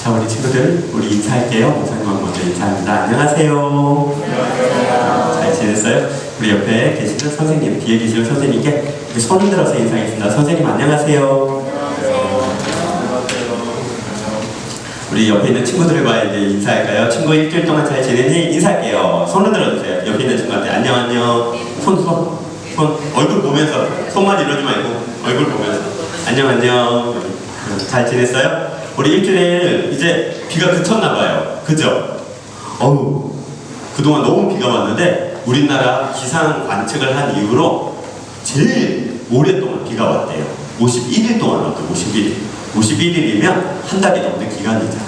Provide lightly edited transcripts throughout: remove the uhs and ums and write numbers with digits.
자, 우리 친구들, 우리 인사할게요. 목사님하고 먼저 인사합니다. 안녕하세요. 안녕하세요. 잘 지냈어요? 우리 옆에 계시는 선생님, 뒤에 계시는 선생님께 손을 들어서 인사하겠습니다. 선생님, 안녕하세요. 우리 옆에 있는 친구들과 이제 인사할까요? 친구 일주일 동안 잘 지내니? 인사할게요. 손을 들어주세요. 옆에 있는 친구한테 안녕, 안녕. 손. 얼굴 보면서, 손만 이러지 말고, 얼굴 보면서. 안녕, 안녕. 잘 지냈어요? 우리 일주일 이제 비가 그쳤나봐요. 그죠? 어우, 그동안 너무 비가 왔는데, 우리나라 기상 관측을 한 이후로 제일 오랫동안 비가 왔대요. 51일 동안 왔대요. 51일. 51일이면 한 달이 넘는 기간이잖아요.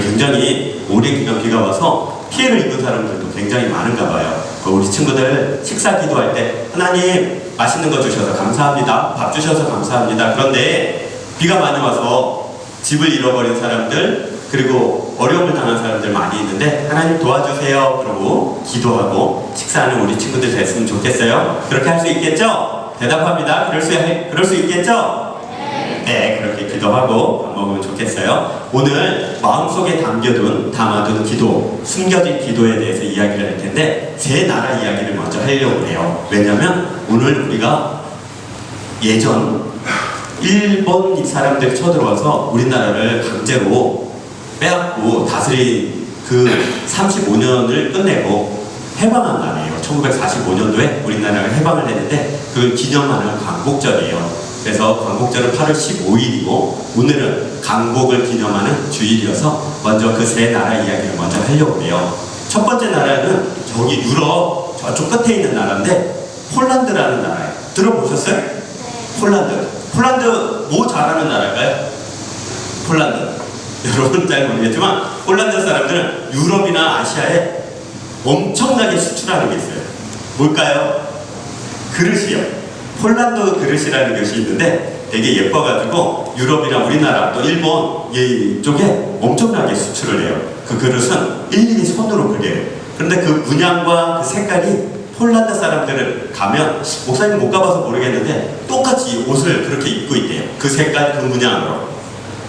굉장히 오랜 기간 비가 와서 피해를 입은 사람들도 굉장히 많은가 봐요. 우리 친구들 식사 기도할 때 하나님 맛있는 거 주셔서 감사합니다. 밥 주셔서 감사합니다. 그런데 비가 많이 와서 집을 잃어버린 사람들 그리고 어려움을 당한 사람들 많이 있는데 하나님 도와주세요. 그러고 기도하고 식사하는 우리 친구들 됐으면 좋겠어요. 그렇게 할 수 있겠죠? 대답합니다. 그럴 수 있겠죠? 네, 그렇게 기도하고 밥 먹으면 좋겠어요. 오늘 마음속에 담아둔 기도, 숨겨진 기도에 대해서 이야기를 할 텐데 세 나라 이야기를 먼저 하려고 해요. 왜냐면 오늘 우리가 예전 일본 사람들이 쳐들어와서 우리나라를 강제로 빼앗고 다스린 그 35년을 끝내고 해방한 날이에요. 1945년도에 우리나라가 해방을 했는데 그걸 기념하는 광복절이에요. 그래서 광복절은 8월 15일이고 오늘은 강복을 기념하는 주일이어서 먼저 그 세 나라 이야기를 먼저 하려고 해요. 첫 번째 나라는 저기 유럽 저쪽 끝에 있는 나라인데 폴란드라는 나라예요. 들어보셨어요? 폴란드 뭐 잘하는 나라일까요? 폴란드 여러분 잘 모르겠지만 폴란드 사람들은 유럽이나 아시아에 엄청나게 수출하는 게 있어요. 뭘까요? 그릇이요. 폴란드 그릇이라는 것이 있는데 되게 예뻐가지고 유럽이나 우리나라 또 일본 이쪽에 엄청나게 수출을 해요. 그 그릇은 일일이 손으로 그려요. 그런데 그 문양과 그 색깔이 폴란드 사람들을 가면 목사님 못 가봐서 모르겠는데 똑같이 옷을 그렇게 입고 있대요. 그 색깔 그 문양으로.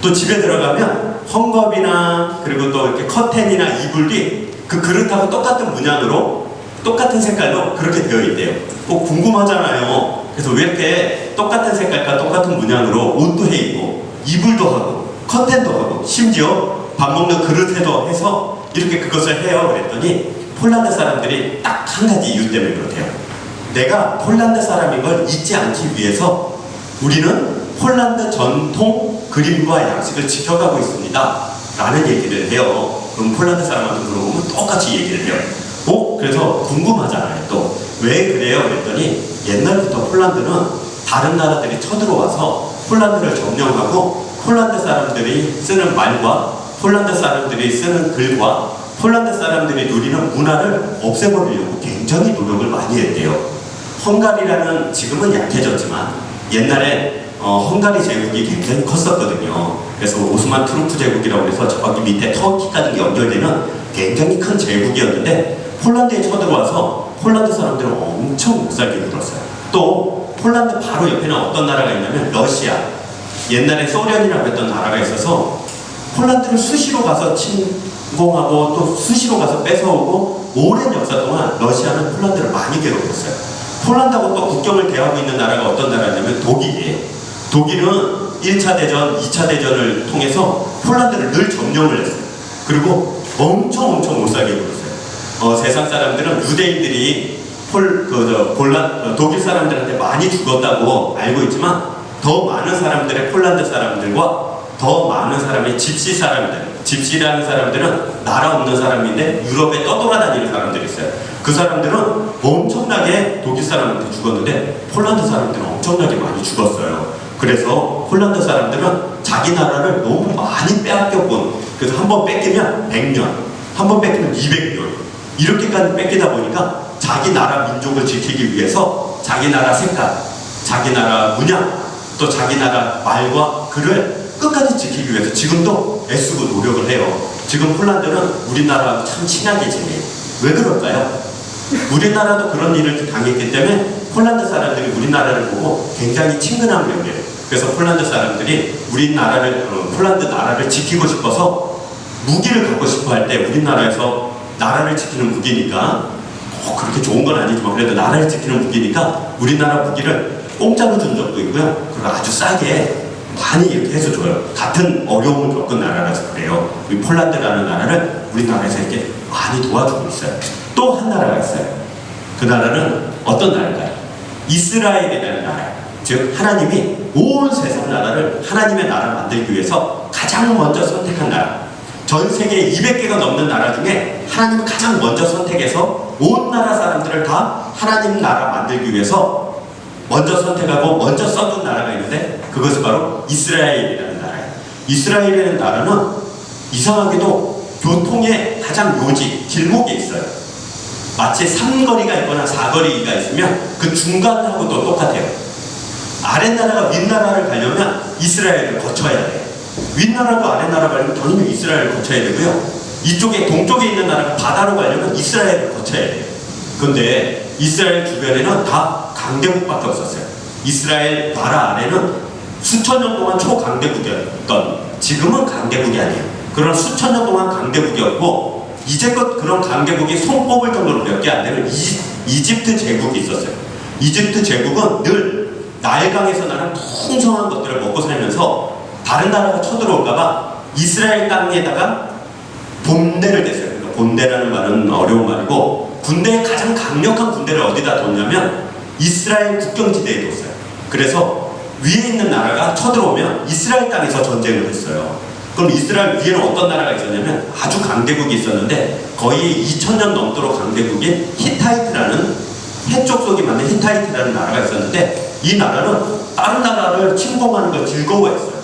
또 집에 들어가면 헝겊이나 그리고 또 이렇게 커튼이나 이불이 그 그릇하고 똑같은 문양으로 똑같은 색깔로 그렇게 되어 있대요. 꼭 궁금하잖아요. 그래서 왜 이렇게 똑같은 색깔과 똑같은 문양으로 옷도 해 입고 이불도 하고 커튼도 하고 심지어 밥 먹는 그릇에도 해서 이렇게 그것을 해요. 그랬더니 폴란드 사람들이 딱 한 가지 이유 때문에 그렇대요. 내가 폴란드 사람인 걸 잊지 않기 위해서 우리는 폴란드 전통 그림과 양식을 지켜가고 있습니다. 라는 얘기를 해요. 그럼 폴란드 사람한테 물어보면 똑같이 얘기를 해요. 그래서 궁금하잖아요. 또 왜 그래요? 그랬더니 옛날부터 폴란드는 다른 나라들이 쳐들어와서 폴란드를 점령하고 폴란드 사람들이 쓰는 말과 폴란드 사람들이 쓰는 글과 폴란드 사람들이 누리는 문화를 없애버리려고 굉장히 노력을 많이 했대요. 헝가리라는 지금은 약해졌지만 옛날에 헝가리 제국이 굉장히 컸었거든요. 그래서 오스만 투르프 제국이라고 해서 저기 밑에 터키까지 연결되는 굉장히 큰 제국이었는데 폴란드에 쳐들어와서 폴란드 사람들은 엄청 못살게 굴었어요. 또 폴란드 바로 옆에는 어떤 나라가 있냐면 러시아. 옛날에 소련이라고 했던 나라가 있어서 폴란드를 수시로 가서 침공하고 또 수시로 가서 뺏어오고 오랜 역사 동안 러시아는 폴란드를 많이 괴롭혔어요. 폴란드하고 또 국경을 대하고 있는 나라가 어떤 나라냐면 독일이에요. 독일은 1차 대전, 2차 대전을 통해서 폴란드를 늘 점령을 했어요. 그리고 엄청 못 살게 굴었어요. 세상 사람들은 유대인들이 독일 사람들한테 많이 죽었다고 알고 있지만 더 많은 사람들의 폴란드 사람들과 더 많은 사람의 집시 사람들, 집시라는 사람들은 나라 없는 사람인데 유럽에 떠돌아다니는 사람들이 있어요. 그 사람들은 엄청나게 독일 사람한테 죽었는데 폴란드 사람들은 엄청나게 많이 죽었어요. 그래서 폴란드 사람들은 자기 나라를 너무 많이 빼앗겼군. 그래서 한 번 뺏기면 100년, 한 번 뺏기면 200년 이렇게까지 뺏기다 보니까 자기 나라 민족을 지키기 위해서 자기 나라 색깔, 자기 나라 문양, 또 자기 나라 말과 글을 끝까지 지키기 위해서 지금도 애쓰고 노력을 해요. 지금 폴란드는 우리나라하고 참 친하게 지내요. 왜 그럴까요? 우리나라도 그런 일을 당했기 때문에 폴란드 사람들이 우리나라를 보고 굉장히 친근함을 느껴요. 그래서 폴란드 사람들이 폴란드 나라를 지키고 싶어서 무기를 갖고 싶어 할 때 우리나라에서 나라를 지키는 무기니까 그렇게 좋은 건 아니지만 그래도 나라를 지키는 무기니까 우리나라 무기를 공짜로 준 적도 있고요. 그리고 아주 싸게 많이 이렇게 해서 줘요. 같은 어려움을 겪은 나라라서 그래요. 우리 폴란드라는 나라를 우리나라에서 이렇게 많이 도와주고 있어요. 또 한 나라가 있어요. 그 나라는 어떤 나라일까요? 이스라엘이라는 나라예요. 즉 하나님이 온 세상 나라를 하나님의 나라를 만들기 위해서 가장 먼저 선택한 나라. 전 세계 200개가 넘는 나라 중에 하나님이 가장 먼저 선택해서 온 나라 사람들을 다 하나님 나라 만들기 위해서 먼저 선택하고 먼저 써둔 나라가 있는데 그것이 바로 이스라엘이라는 나라예요. 이스라엘이라는 나라는 이상하게도 교통의 가장 요지, 길목에 있어요. 마치 3거리가 있거나 4거리가 있으면 그 중간하고도 똑같아요. 아랫나라가 윗나라를 가려면 이스라엘을 거쳐야 돼요. 윗나라도 아랫나라 가려면 당연히 이스라엘을 거쳐야 되고요. 이쪽에 동쪽에 있는 나라가 바다로 가려면 이스라엘을 거쳐야 돼요. 그런데 이스라엘 주변에는 다 강대국밖에 없었어요. 이스라엘 나라 안에는 수천 년 동안 초강대국이었던, 지금은 강대국이 아니에요. 그런 수천 년 동안 강대국이었고 이제껏 그런 강대국이 손꼽을 정도로 몇 개 안 되는 이집트 제국이 있었어요. 이집트 제국은 늘 나일강에서 나는 풍성한 것들을 먹고 살면서 다른 나라가 쳐들어올까봐 이스라엘 땅에다가 본대를 댔어요. 그러니까 본대라는 말은 어려운 말이고 군대의 가장 강력한 군대를 어디다 뒀냐면 이스라엘 국경지대에 뒀어요. 그래서 위에 있는 나라가 쳐들어오면 이스라엘 땅에서 전쟁을 했어요. 그럼 이스라엘 위에는 어떤 나라가 있었냐면 아주 강대국이 있었는데 거의 2000년 넘도록 강대국인 히타이트라는 해쪽 속이 맞는 히타이트라는 나라가 있었는데 이 나라는 다른 나라를 침공하는 걸 즐거워했어요.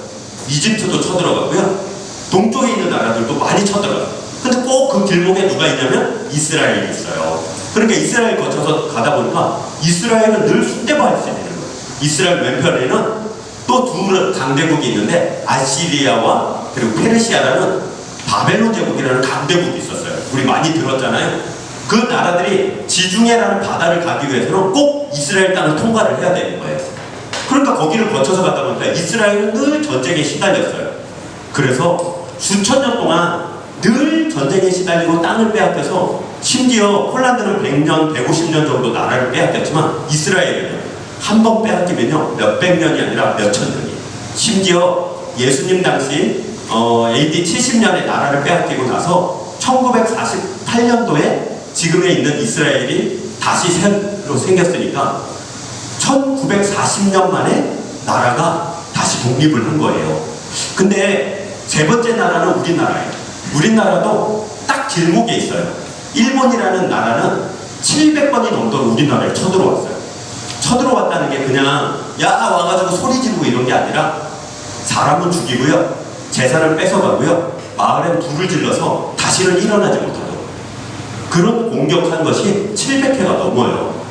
이집트도 쳐들어가고요. 동쪽에 있는 나라들도 많이 쳐들어가요. 근데 꼭 그 길목에 누가 있냐면 이스라엘이 있어요. 그러니까 이스라엘 거쳐서 가다 보니까 이스라엘은 늘 쑥대밭이 되는 거예요. 이스라엘 왼편에는 또 두 강대국이 있는데 아시리아와 그리고 페르시아라는 바벨론 제국이라는 강대국이 있었어요. 우리 많이 들었잖아요. 그 나라들이 지중해라는 바다를 가기 위해서는 꼭 이스라엘 땅을 통과를 해야 되는 거예요. 그러니까 거기를 거쳐서 가다 보니까 이스라엘은 늘 전쟁에 시달렸어요. 그래서 수천 년 동안 늘 전쟁에 시달리고 땅을 빼앗겨서 심지어 폴란드는 100년, 150년 정도 나라를 빼앗겼지만 이스라엘은 한 번 빼앗기면요 몇백 년이 아니라 몇천 년이에요. 심지어 예수님 당시 AD 70년에 나라를 빼앗기고 나서 1948년도에 지금에 있는 이스라엘이 다시 새로 생겼으니까 1940년 만에 나라가 다시 독립을 한 거예요. 근데 세 번째 나라는 우리나라예요. 우리나라도 딱 길목에 있어요. 일본이라는 나라는 700번이 넘도록 우리나라에 쳐들어왔어요. 쳐들어왔다는 게 그냥 야 와가지고 소리 지르고 이런 게 아니라 사람은 죽이고요. 재산을 뺏어가고요. 마을엔 불을 질러서 다시는 일어나지 못하도록 그런 공격한 것이 700회가 넘어요.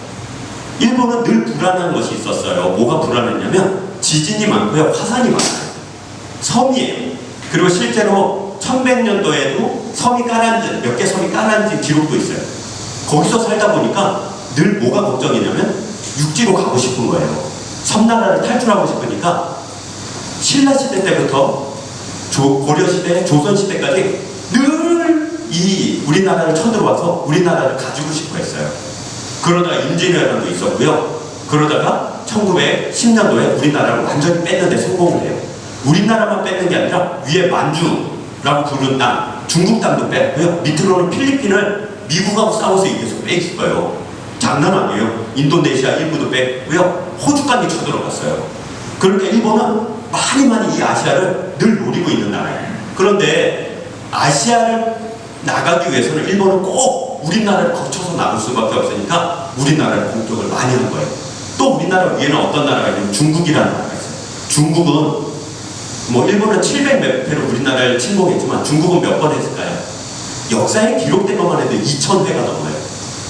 일본은 늘 불안한 것이 있었어요. 뭐가 불안했냐면 지진이 많고요. 화산이 많아요. 섬이에요. 그리고 실제로 1100년도에도 섬이 가라앉은 몇 개 섬이 가라앉은 기록도 있어요. 거기서 살다 보니까 늘 뭐가 걱정이냐면 육지로 가고 싶은 거예요. 섬나라를 탈출하고 싶으니까 신라시대 때부터 고려시대, 조선시대까지 늘 이 우리나라를 쳐들어와서 우리나라를 가지고 싶어 했어요. 그러다가 임진왜란도 있었고요. 그러다가 1910년도에 우리나라를 완전히 뺏는 데 성공을 해요. 우리나라만 뺏는 게 아니라 위에 만주라고 부르는 땅, 중국 땅도 뺐고요. 밑으로는 필리핀을 미국하고 싸워서 이겨서 뺏을 거예요. 장난 아니에요. 인도네시아 일부도 뺐고요. 호주까지 쳐들어갔어요. 그러니까 일본은 많이 이 아시아를 늘 노리고 있는 나라예요. 그런데 아시아를 나가기 위해서는 일본은 꼭 우리나라를 거쳐서 나올 수밖에 없으니까 우리나라를 공격을 많이 한 거예요. 또 우리나라 위에는 어떤 나라가 있냐면 중국이라는 나라가 있어요. 중국은 뭐 일본은 700몇 회로 우리나라를 침공했지만 중국은 몇 번 했을까요? 역사에 기록된 것만 해도 2000회가 넘어요.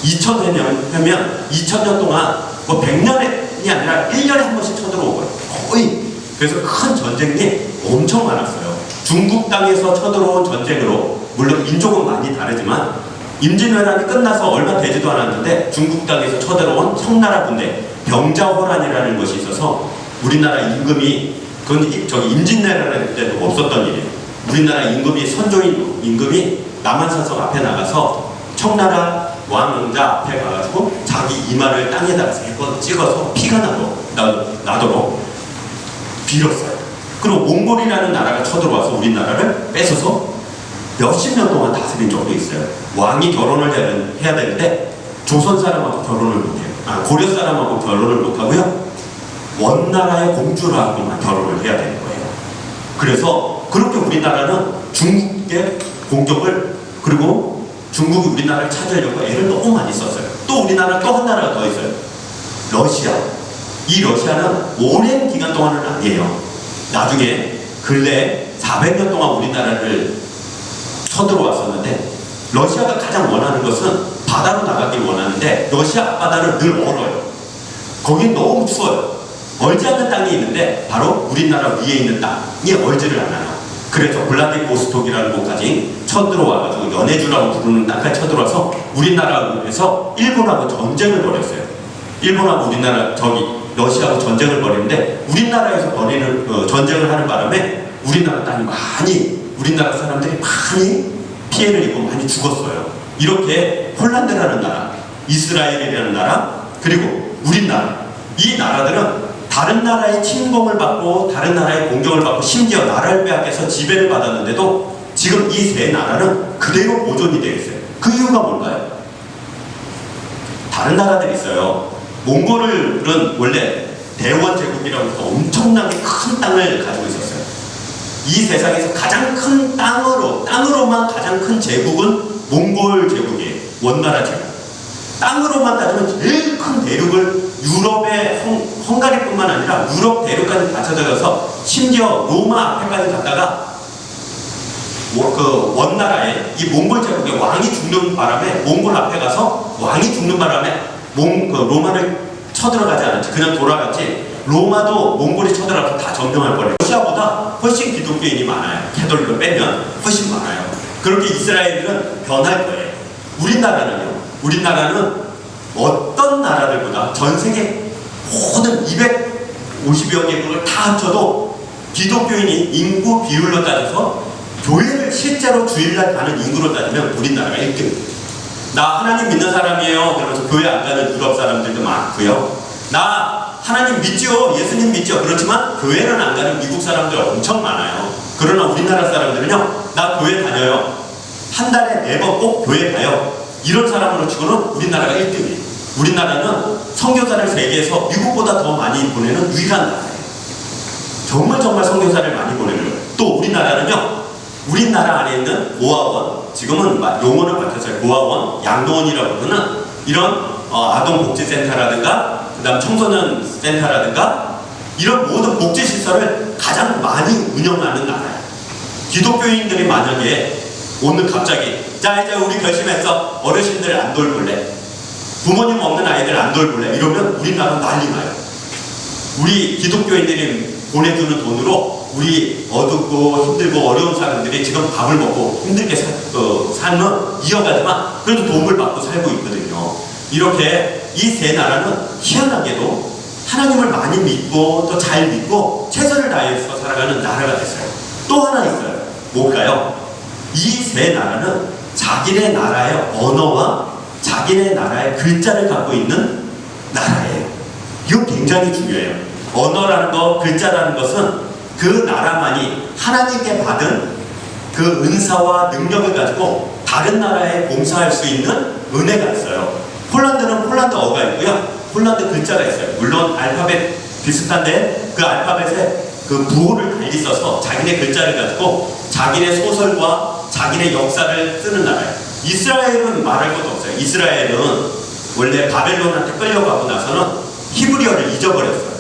2000회면 2000년 동안 뭐 100년이 아니라 1년에 한 번씩 쳐들어오고요. 거의. 그래서 큰 전쟁이 엄청 많았어요. 중국 땅에서 쳐들어온 전쟁으로 물론 민족은 많이 다르지만 임진왜란이 끝나서 얼마 되지도 않았는데 중국 땅에서 쳐들어온 청나라 군대 병자호란이라는 것이 있어서 우리나라 임금이 그건 저기 임진왜란 때도 없었던 일이에요. 우리나라 임금이 선조인 임금이 남한산성 앞에 나가서 청나라 왕자 앞에 가가지고 자기 이마를 땅에다가 3번 찍어서 피가 나도록 빌었어요. 그리고 몽골이라는 나라가 쳐들어와서 우리나라를 뺏어서 몇십 년 동안 다스린 적도 있어요. 왕이 결혼을 해야 되는데 조선 사람하고 결혼을 못해요. 고려 사람하고 결혼을 못하고요. 원나라의 공주라고만 결혼을 해야 되는 거예요. 그래서 그렇게 우리나라는 중국의 공격을, 그리고 중국이 우리나라를 찾으려고 애를 너무 많이 썼어요. 또 우리나라 또 한 나라가 더 있어요. 러시아. 이 러시아는 오랜 기간 동안은 아니에요. 나중에 근래 400년 동안 우리나라를 쳐들어왔었는데, 러시아가 가장 원하는 것은 바다로 나가길 원하는데 러시아 앞바다는 늘 얼어요. 거긴 너무 추워요. 얼지 않는 땅이 있는데 바로 우리나라 위에 있는 땅이 얼지를 않아요. 그래서 블라디보스톡이라는 곳까지 쳐들어와가지고 연해주라고 부르는 땅까지 쳐들어와서 우리나라에서 일본하고 전쟁을 벌였어요. 일본하고 우리나라 러시아하고 전쟁을 벌이는데, 우리나라에서 벌이는 전쟁을 하는 바람에 우리나라 땅이 우리나라 사람들이 많이 피해를 입고 많이 죽었어요. 이렇게 폴란드라는 나라, 이스라엘이라는 나라, 그리고 우리나라, 이 나라들은 다른 나라의 침공을 받고 다른 나라의 공격을 받고 심지어 나라를 빼앗겨서 지배를 받았는데도 지금 이 세 나라는 그대로 보존이 되어 있어요. 그 이유가 뭘까요? 다른 나라들이 있어요. 몽골은 원래 대원 제국이라고 해서 엄청나게 큰 땅을 가지고 있었어요. 이 세상에서 가장 큰 땅으로만 가장 큰 제국은 몽골 제국이에요. 원나라 제국. 땅으로만 따지면 제일 큰 대륙을 유럽의 헝가리뿐만 아니라 유럽 대륙까지 다 찾아가서 심지어 로마 앞에까지 갔다가 그 원나라의 이 몽골 제국의 왕이 죽는 바람에, 몽골 앞에 가서 왕이 죽는 바람에 로마를 쳐들어가지 않았지. 그냥 돌아갔지. 로마도 몽골이 쳐들어가서 다 점령할 뻔해요. 러시아보다 훨씬 기독교인이 많아요. 캐톨릭을 빼면 훨씬 많아요. 그렇게 이스라엘은 변할 거예요. 우리나라는 어떤 나라들보다 전 세계 모든 250여 개국을 다 합쳐도 기독교인이 인구 비율로 따져서 교회를 실제로 주일날 가는 인구로 따지면 우리나라가 1등입니다. 나 하나님 믿는 사람이에요. 그러면서 교회 안 가는 유럽 사람들도 많고요. 나 하나님 믿죠. 예수님 믿죠. 그렇지만 교회는 안 가는 미국 사람들 엄청 많아요. 그러나 우리나라 사람들은요, 나 교회 다녀요. 한 달에 4번 꼭 교회 가요. 이런 사람으로 치고는 우리나라가 1등이에요. 우리나라는 선교사를 세계에서 미국보다 더 많이 보내는 유일한 나라예요. 정말 선교사를 많이 보내는 거예요. 또 우리나라는요, 우리나라 안에 있는 고아원, 지금은 용어를 바뀌었어요. 고아원, 양도원이라고 부르는 이런 아동복지센터라든가 그 다음 청소년 센터라든가 이런 모든 복지시설을 가장 많이 운영하는 나라예요. 기독교인들이 만약에 오늘 갑자기 자 이제 우리 결심했어, 어르신들 안 돌볼래, 부모님 없는 아이들 안 돌볼래, 이러면 우리나라 난리 나요. 우리 기독교인들이 보내주는 돈으로 우리 어둡고 힘들고 어려운 사람들이 지금 밥을 먹고 힘들게 삶은 이어가지만 그래도 도움을 받고 살고 있거든요. 이렇게 이 세 나라는 희한하게도 하나님을 많이 믿고 또 잘 믿고 최선을 다해서 살아가는 나라가 됐어요. 또 하나 있어요. 뭘까요? 이 세 나라는 자기네 나라의 언어와 자기네 나라의 글자를 갖고 있는 나라예요. 이거 굉장히 중요해요. 언어라는 거, 글자라는 것은 그 나라만이 하나님께 받은 그 은사와 능력을 가지고 다른 나라에 봉사할 수 있는 은혜가 있어요. 폴란드는 폴란드어가 있고요. 폴란드 글자가 있어요. 물론 알파벳 비슷한데 그 알파벳에 그 부호를 달리 써서 자기네 글자를 가지고 자기네 소설과 자기네 역사를 쓰는 나라예요. 이스라엘은 말할 것도 없어요. 이스라엘은 원래 바벨론한테 끌려가고 나서는 히브리어를 잊어버렸어요.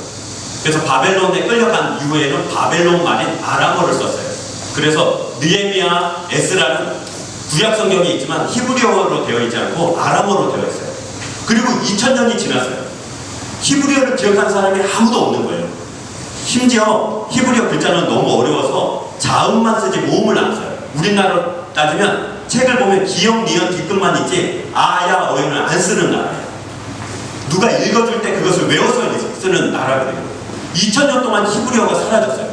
그래서 바벨론에 끌려간 이후에는 바벨론 말인 아람어를 썼어요. 그래서 느헤미야, 에스라는 구약 성경이 있지만 히브리어로 되어 있지 않고 아람어로 되어 있어요. 그리고 2000년이 지났어요. 히브리어를 기억하는 사람이 아무도 없는 거예요. 심지어 히브리어 글자는 너무 어려워서 자음만 쓰지 모음을 안 써요. 우리나라로 따지면 책을 보면 기역, 니은, 뒤끝만 있지 아야, 어연을 안 쓰는 나라예요. 누가 읽어줄 때 그것을 외워서 쓰는 나라거든요. 2000년 동안 히브리어가 사라졌어요.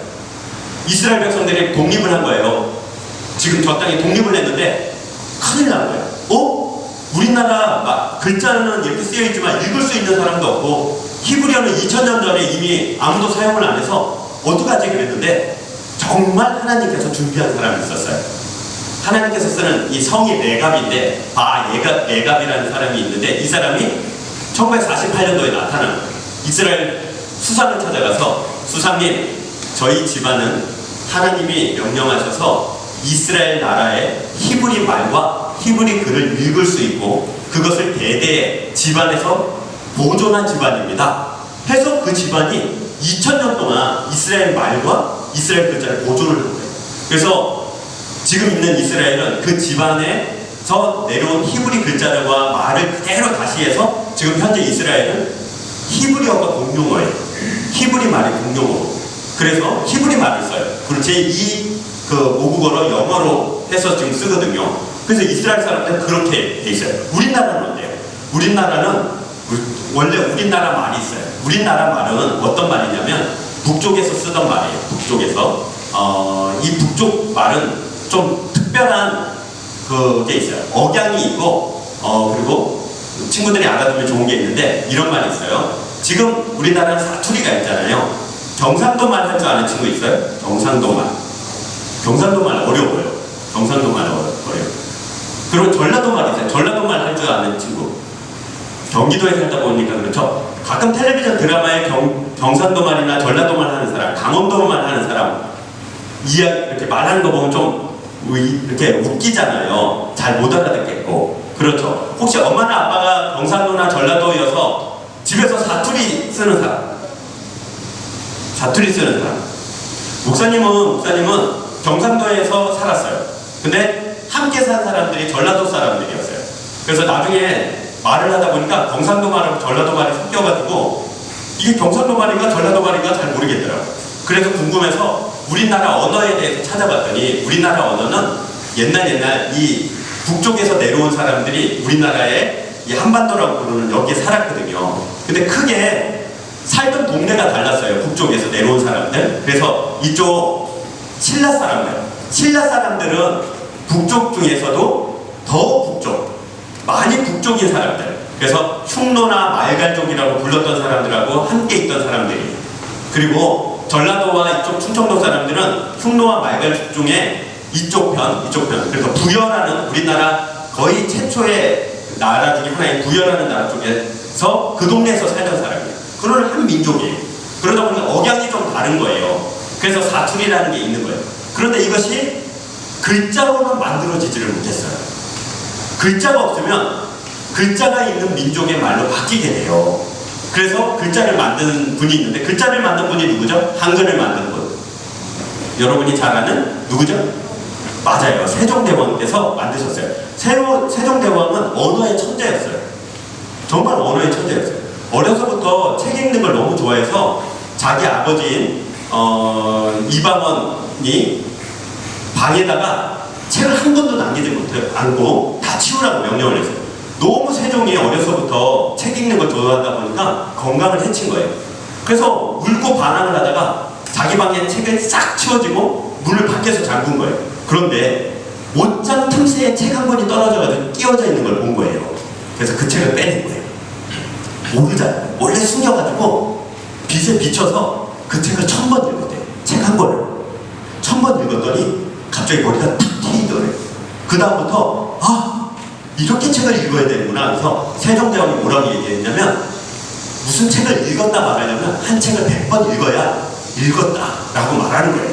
이스라엘 백성들이 독립을 한 거예요. 지금 저 땅에 독립을 했는데 큰일 난 거예요. 우리나라 글자는 이렇게 쓰여있지만 읽을 수 있는 사람도 없고 히브리어는 2000년 전에 이미 아무도 사용을 안 해서 어떡하지 그랬는데 정말 하나님께서 준비한 사람이 있었어요. 하나님께서 쓰는 이 성이 레갑인데 레갑이라는 사람이 있는데 이 사람이 1948년도에 나타난 이스라엘 수상을 찾아가서 수상님, 저희 집안은 하나님이 명령하셔서 이스라엘 나라의 히브리 말과 히브리 글을 읽을 수 있고 그것을 대대 집안에서 보존한 집안입니다. 해서 그 집안이 2000년 동안 이스라엘 말과 이스라엘 글자를 보존을 한 거예요. 그래서 지금 있는 이스라엘은 그 집안에서 내려온 히브리 글자와 말을 그대로 다시 해서 지금 현재 이스라엘은 히브리어가 공용어예요. 히브리 말이 공용어고 그래서 히브리 말을 써요. 그리고 제2 모국어로 영어로 해서 지금 쓰거든요. 그래서 이스라엘 사람들은 그렇게 돼 있어요. 우리나라는 어때요? 우리나라는 원래 우리나라 말이 있어요. 우리나라 말은 어떤 말이냐면 북쪽에서 쓰던 말이에요. 북쪽에서 이 북쪽 말은 좀 특별한 그게 있어요. 억양이 있고 그리고 친구들이 알아두면 좋은 게 있는데 이런 말이 있어요. 지금 우리나라는 사투리가 있잖아요. 경상도 말 할 줄 아는 친구 있어요? 경상도 말. 경상도 말 어려워요. 경상도 말 어려워요. 그리고 전라도 말 있어요. 전라도 말 할 줄 아는 친구. 경기도에 살다 보니까 그렇죠. 가끔 텔레비전 드라마에 경상도 말이나 전라도 말 하는 사람, 강원도 말 하는 사람 이렇게 말하는 거 보면 좀 이렇게 웃기잖아요. 잘 못 알아듣겠고. 그렇죠. 혹시 엄마나 아빠가 경상도나 전라도여서 집에서 사투리 쓰는 사람? 사투리 쓰는 사람. 목사님은 경상도에서 살았어요. 근데 함께 산 사람들이 전라도 사람들이었어요. 그래서 나중에 말을 하다 보니까 경상도 말하고 전라도 말이 섞여가지고 이게 경상도 말인가 전라도 말인가 잘 모르겠더라고요. 그래서 궁금해서 우리나라 언어에 대해서 찾아봤더니 우리나라 언어는 옛날 이 북쪽에서 내려온 사람들이 우리나라의 이 한반도라고 부르는 여기에 살았거든요. 근데 크게 살던 동네가 달랐어요. 북쪽에서 내려온 사람들. 그래서 이쪽 신라 사람들은 북쪽 중에서도 더 북쪽, 많이 북쪽인 사람들. 그래서 흉노나 말갈족이라고 불렀던 사람들하고 함께 있던 사람들이. 그리고 전라도와 이쪽 충청도 사람들은 흉노와 말갈족 중에 이쪽 편. 그래서 부여라는 우리나라 거의 최초의 나라 중에 하나인 부여라는 나라 쪽에서 그 동네에서 살던 사람이에요. 그런 한 민족이에요. 그러다 보니까 억양이 좀 다른 거예요. 그래서 사투리라는 게 있는 거예요. 그런데 이것이 글자로는 만들어지지를 못했어요. 글자가 없으면 글자가 있는 민족의 말로 바뀌게 돼요. 그래서 글자를 만든 분이 있는데 글자를 만든 분이 누구죠? 한글을 만든 분. 여러분이 잘 아는 누구죠? 맞아요. 세종대왕께서 만드셨어요. 세종대왕은 언어의 천재였어요. 정말 언어의 천재였어요. 어려서부터 책 읽는 걸 너무 좋아해서 자기 아버지인 이방원이 방에다가 책을 한 권도 남기지 않고 다 치우라고 명령을 했어요. 너무 세종이 어려서부터 책 읽는 걸 좋아하다 보니까 건강을 해친 거예요. 그래서 울고 반항을 하다가 자기 방에 책을 싹 치워지고 문을 밖에서 잠근 거예요. 그런데 옷장 틈새에 책 한 권이 떨어져가지고 끼워져 있는 걸 본 거예요. 그래서 그 책을 빼낸 거예요. 모르잖아요. 원래 숨겨가지고 빛에 비춰서 그 책을 1000번 읽었대요. 책 한 권을 1000번 읽었더니 갑자기 머리가 탁 트이더래요. 그 다음부터 이렇게 책을 읽어야 되는구나. 그래서 세종대왕이 뭐라고 얘기했냐면 무슨 책을 읽었다 말하려면 한 책을 100번 읽어야 읽었다 라고 말하는 거예요.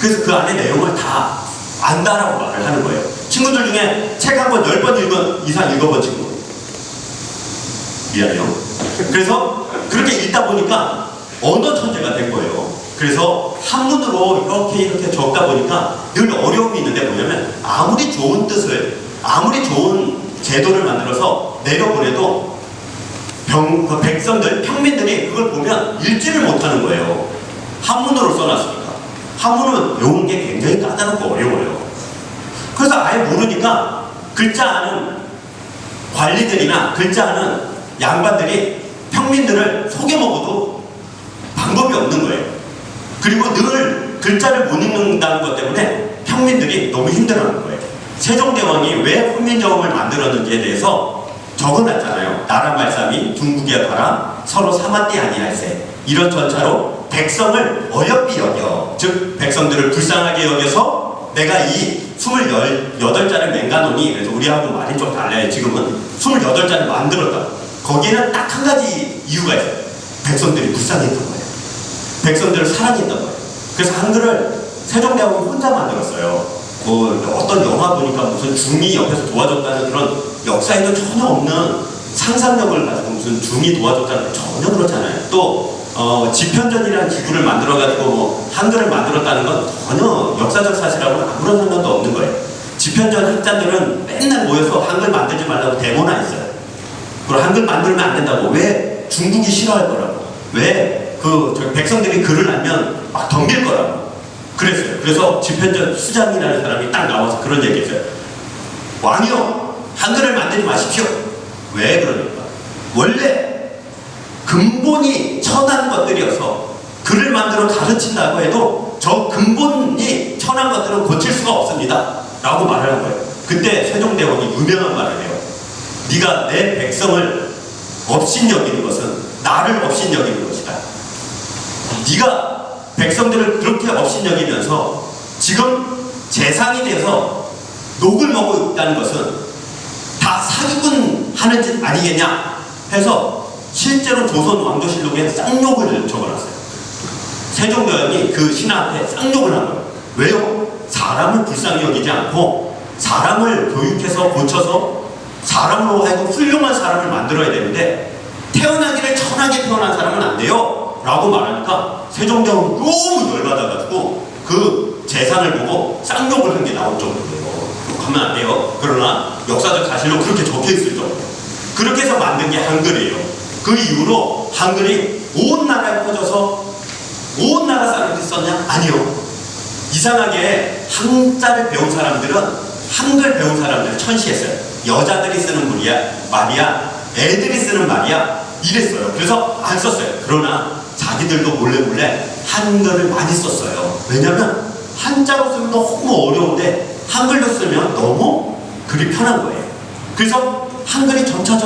그래서 그 안에 내용을 다 안다라고 말을 하는 거예요. 친구들 중에 책 한 권 10번 이상 읽어본 친구 미안해요. 그래서 그렇게 읽다 보니까 언어 천재가 된 거예요. 그래서 한문으로 이렇게 적다 보니까 늘 어려움이 있는데 뭐냐면 아무리 좋은 뜻을 아무리 좋은 제도를 만들어서 내려보내도 그 백성들, 평민들이 그걸 보면 읽지를 못하는 거예요. 한문으로 써놨으니까. 한문은 외우는 게 굉장히 까다롭고 어려워요. 그래서 아예 모르니까 글자 아는 관리들이나 글자 아는 양반들이 평민들을 속여먹어도 방법이 없는 거예요. 그리고 늘 글자를 못 읽는다는 것 때문에 평민들이 너무 힘들어하는 거예요. 세종대왕이 왜 훈민정음을 만들었는지에 대해서 적어놨잖아요. 나라 말싸미 둥국의 바람 서로 사맛디 아니할세. 이런 절차로 백성을 어여삐 여겨, 즉 백성들을 불쌍하게 여겨서 내가 이 28자를 맹가노니, 그래서 우리하고 말이 좀 달라요. 지금은 28자를 만들었다. 거기에는 딱 한 가지 이유가 있어요. 백성들이 불쌍했던 거예요. 백성들을 사랑했던 거예요. 그래서 한글을 세종대왕이 혼자 만들었어요. 뭐 어떤 영화 보니까 무슨 중이 옆에서 도와줬다는 그런 역사에도 전혀 없는 상상력을 가지고 무슨 중이 도와줬다는 건 전혀 그렇잖아요. 또 지편전이라는 기구를 만들어가지고 뭐 한글을 만들었다는 건 전혀 역사적 사실하고는 아무런 상관도 없는 거예요. 지편전 학자들은 맨날 모여서 한글 만들지 말라고 데모나 했어요. 그리고 한글 만들면 안 된다고. 왜? 중국이 싫어할 거라고. 왜? 백성들이 글을 알면 막 덤빌 거라고 그랬어요. 그래서 지편전 수장이라는 사람이 딱 나와서 그런 얘기 했어요. 왕이요, 한글을 만들지 마십시오. 왜 그러니까? 원래 근본이 천한 것들이어서 글을 만들어 가르친다고 해도 저 근본이 천한 것들은 고칠 수가 없습니다 라고 말을 한 거예요. 그때 세종대왕이 유명한 말을 해요. 네가 내 백성을 업신여기는 것은 나를 업신여기는 것이다. 네가 백성들을 그렇게 업신여기면서 지금 재상이 돼서 녹을 먹고 있다는 것은 다 사기꾼 하는 짓 아니겠냐 해서 실제로 조선 왕조실록에 쌍욕을 적어놨어요. 세종대왕이 그 신하한테 쌍욕을 한 거예요. 왜요? 사람을 불쌍히 여기지 않고 사람을 교육해서 고쳐서 사람으로 하여금 훌륭한 사람을 만들어야 되는데 태어나기를 천하게 태어난 사람은 안 돼요 라고 말하니까 세종대왕이 너무 열받아가지고 그 재산을 보고 쌍욕을 한 게 나올 정도예요. 욕하면 안 돼요. 그러나 역사적 사실로 그렇게 적혀있을 정도예요. 그렇게 해서 만든 게 한글이에요. 그 이후로 한글이 온 나라에 퍼져서 온 나라 사람들이 썼냐? 아니요. 이상하게 한자를 배운 사람들은 한글 배운 사람들을 천시했어요. 여자들이 쓰는 말이야, 애들이 쓰는 말이야 이랬어요. 그래서 안 썼어요. 그러나 자기들도 몰래 한글을 많이 썼어요. 왜냐면 한자로 쓰면 너무 어려운데 한글로 쓰면 너무 글이 편한 거예요. 그래서 한글이 점차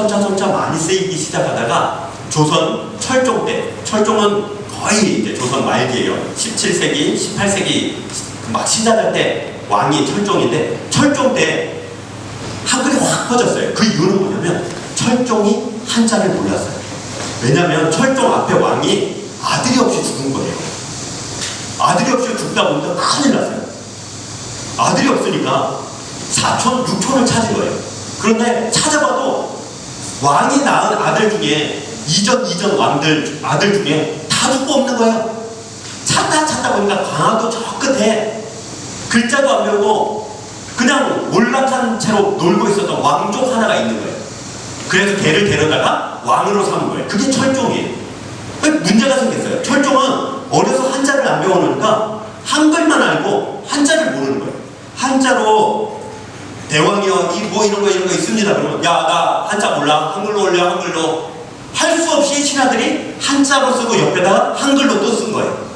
많이 쓰이기 시작하다가 조선 철종 때, 철종은 거의 이제 조선 말기예요. 17세기, 18세기 막 시작할 때 왕이 철종인데 철종 때 한글이 확 퍼졌어요. 그 이유는 뭐냐면 철종이 한자를 몰랐어요. 왜냐면 철종 앞에 왕이 아들이 없이 죽은 거예요. 아들이 없이 죽다 보니까 큰일 났어요. 아들이 없으니까 사촌, 육촌을 찾은 거예요. 그런데 찾아봐도 왕이 낳은 아들 중에 이전 아들 중에 다 죽고 없는 거예요. 찾다 보니까 강화도 저 끝에 글자도 안 배우고 그냥 몰락한 채로 놀고 있었던 왕족 하나가 있는 거예요. 그래서 걔를 데려다가 왕으로 삼은 거예요. 그게 철종이에요. 문제가 생겼어요. 철종은 어려서 한자를 안 배워놓으니까 한글만 알고 한자를 모르는 거예요. 한자로 대왕이요 이런 거 있습니다. 그러면 야 나 한자 몰라. 한글로 올려. 한글로. 할 수 없이 신하들이 한자로 쓰고 옆에다가 한글로 또 쓴 거예요.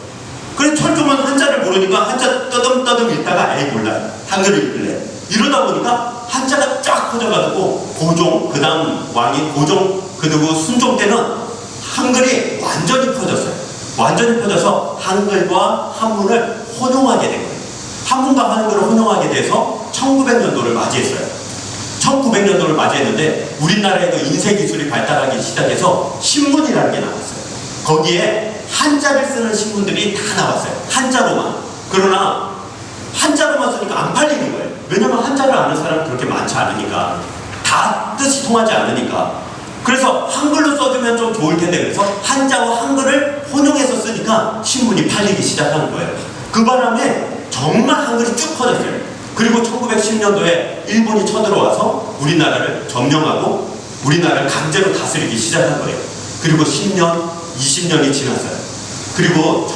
그래서 철종은 한자를 모르니까 한자 떠듬 읽다가 에이 몰라요. 한글을 읽을래. 이러다 보니까 한자가 쫙 퍼져가지고 고종, 그 다음 왕이 고종, 그리고 순종 때는 한글이 완전히 퍼졌어요. 완전히 퍼져서 한글과 한문을 혼용하게 된 거예요. 한문과 한글을 혼용하게 돼서 1900년도를 맞이했어요. 1900년도를 맞이했는데 우리나라에도 인쇄기술이 발달하기 시작해서 신문이라는 게 나왔어요. 거기에 한자를 쓰는 신문들이 다 나왔어요. 한자로만. 그러나 한자로만 쓰니까 안 팔리는 거예요. 왜냐면 한자를 아는 사람은 그렇게 많지 않으니까. 다 뜻이 통하지 않으니까. 그래서 한글로 써주면 좀 좋을 텐데 그래서 한자와 한글을 혼용해서 쓰니까 신문이 팔리기 시작하는 거예요. 그 바람에 정말 한글이 쭉 퍼졌어요. 그리고 1910년도에 일본이 쳐들어와서 우리나라를 점령하고 우리나라를 강제로 다스리기 시작한 거예요. 그리고 10년, 20년이 지났어요. 그리고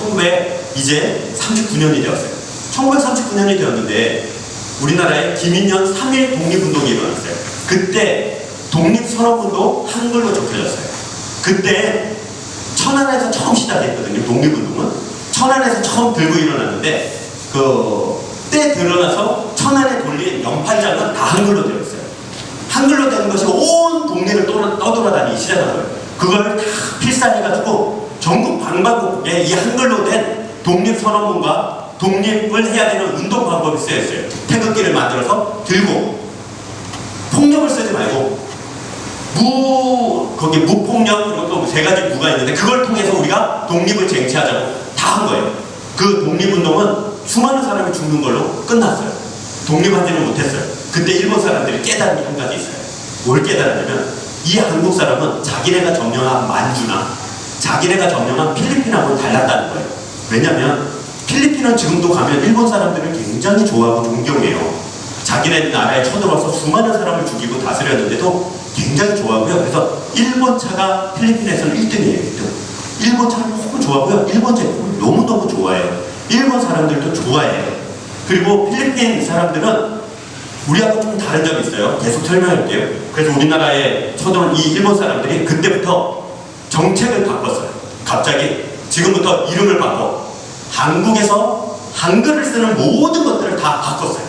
1939년이 되었어요. 1939년이 되었는데 우리나라에 김인년 3.1 독립운동이 일어났어요. 그때 독립선언문도 한글로 적혀졌어요. 그때 천안에서 처음 시작했거든요. 독립운동은 천안에서 처음 들고 일어났는데 그 그때 드러나서 천안에 돌린 연판장은 다 한글로 되어 있어요. 한글로 되는 것이 온 동네를 떠돌아다니기 시작한 거예요. 그걸 다 필사해가지고 전국 방방곡곡에 이 한글로 된 독립선언문과 독립을 해야 되는 운동 방법이 쓰여있어요. 태극기를 만들어서 들고 폭력을 쓰지 말고 거기 무폭력 그리고 또 세 가지 무가 있는데 그걸 통해서 우리가 독립을 쟁취하자고 다 한 거예요. 그 독립운동은 수많은 사람이 죽는 걸로 끝났어요. 독립하지는 못했어요. 그때 일본 사람들이 깨달은 게 한 가지 있어요. 뭘 깨달았냐면 이 한국 사람은 자기네가 점령한 만주나 자기네가 점령한 필리핀하고는 달랐다는 거예요. 왜냐면 필리핀은 지금도 가면 일본 사람들을 굉장히 좋아하고 존경해요. 자기네 나라에 쳐들어와서 수많은 사람을 죽이고 다스렸는데도 굉장히 좋아하고요. 그래서 일본 차가 필리핀에서는 1등이에요. 1등. 일본 차를 너무 좋아하고요. 일본 제품을 너무너무 좋아해요. 일본 사람들도 좋아해요. 그리고 필리핀 사람들은 우리하고 좀 다른 점이 있어요. 계속 설명할게요. 그래서 우리나라에 쳐들어온 이 일본 사람들이 그때부터 정책을 바꿨어요. 갑자기 지금부터 이름을 바꿔 한국에서 한글을 쓰는 모든 것들을 다 바꿨어요.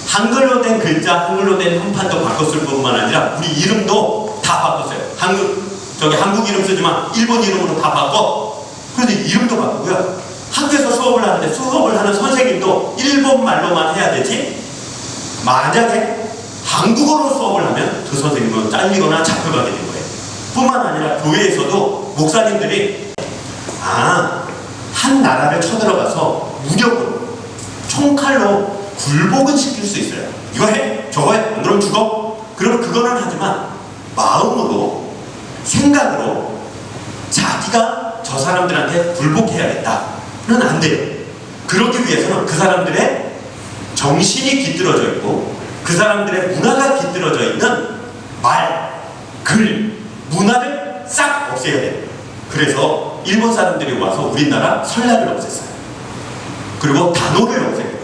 한글로 된 글자, 한글로 된 현판도 바꿨을 뿐만 아니라 우리 이름도 다 바꿨어요. 한국 이름 쓰지만 일본 이름으로 다 바꿔. 그래서 이름도 바꾸고요. 학교에서 수업을 하는데 수업을 하는 선생님도 일본 말로만 해야 되지. 만약에 한국어로 수업을 하면 그 선생님은 잘리거나 잡혀가게 된 거예요. 뿐만 아니라 교회에서도 목사님들이 한 나라를 쳐들어가서 무력으로 총칼로 굴복은 시킬 수 있어요. 이거 해, 저거 해, 안 그러면 죽어. 그러면 그거는 하지만 마음으로 생각으로 자기가 저 사람들한테 굴복해야겠다는 안 돼요. 그러기 위해서는 그 사람들의 정신이 깃들어져 있고 그 사람들의 문화가 깃들어져 있는 말, 글, 문화를 싹 없애야 돼요. 그래서 일본 사람들이 와서 우리나라 설날을 없앴어요. 그리고 단오를 없앴어요.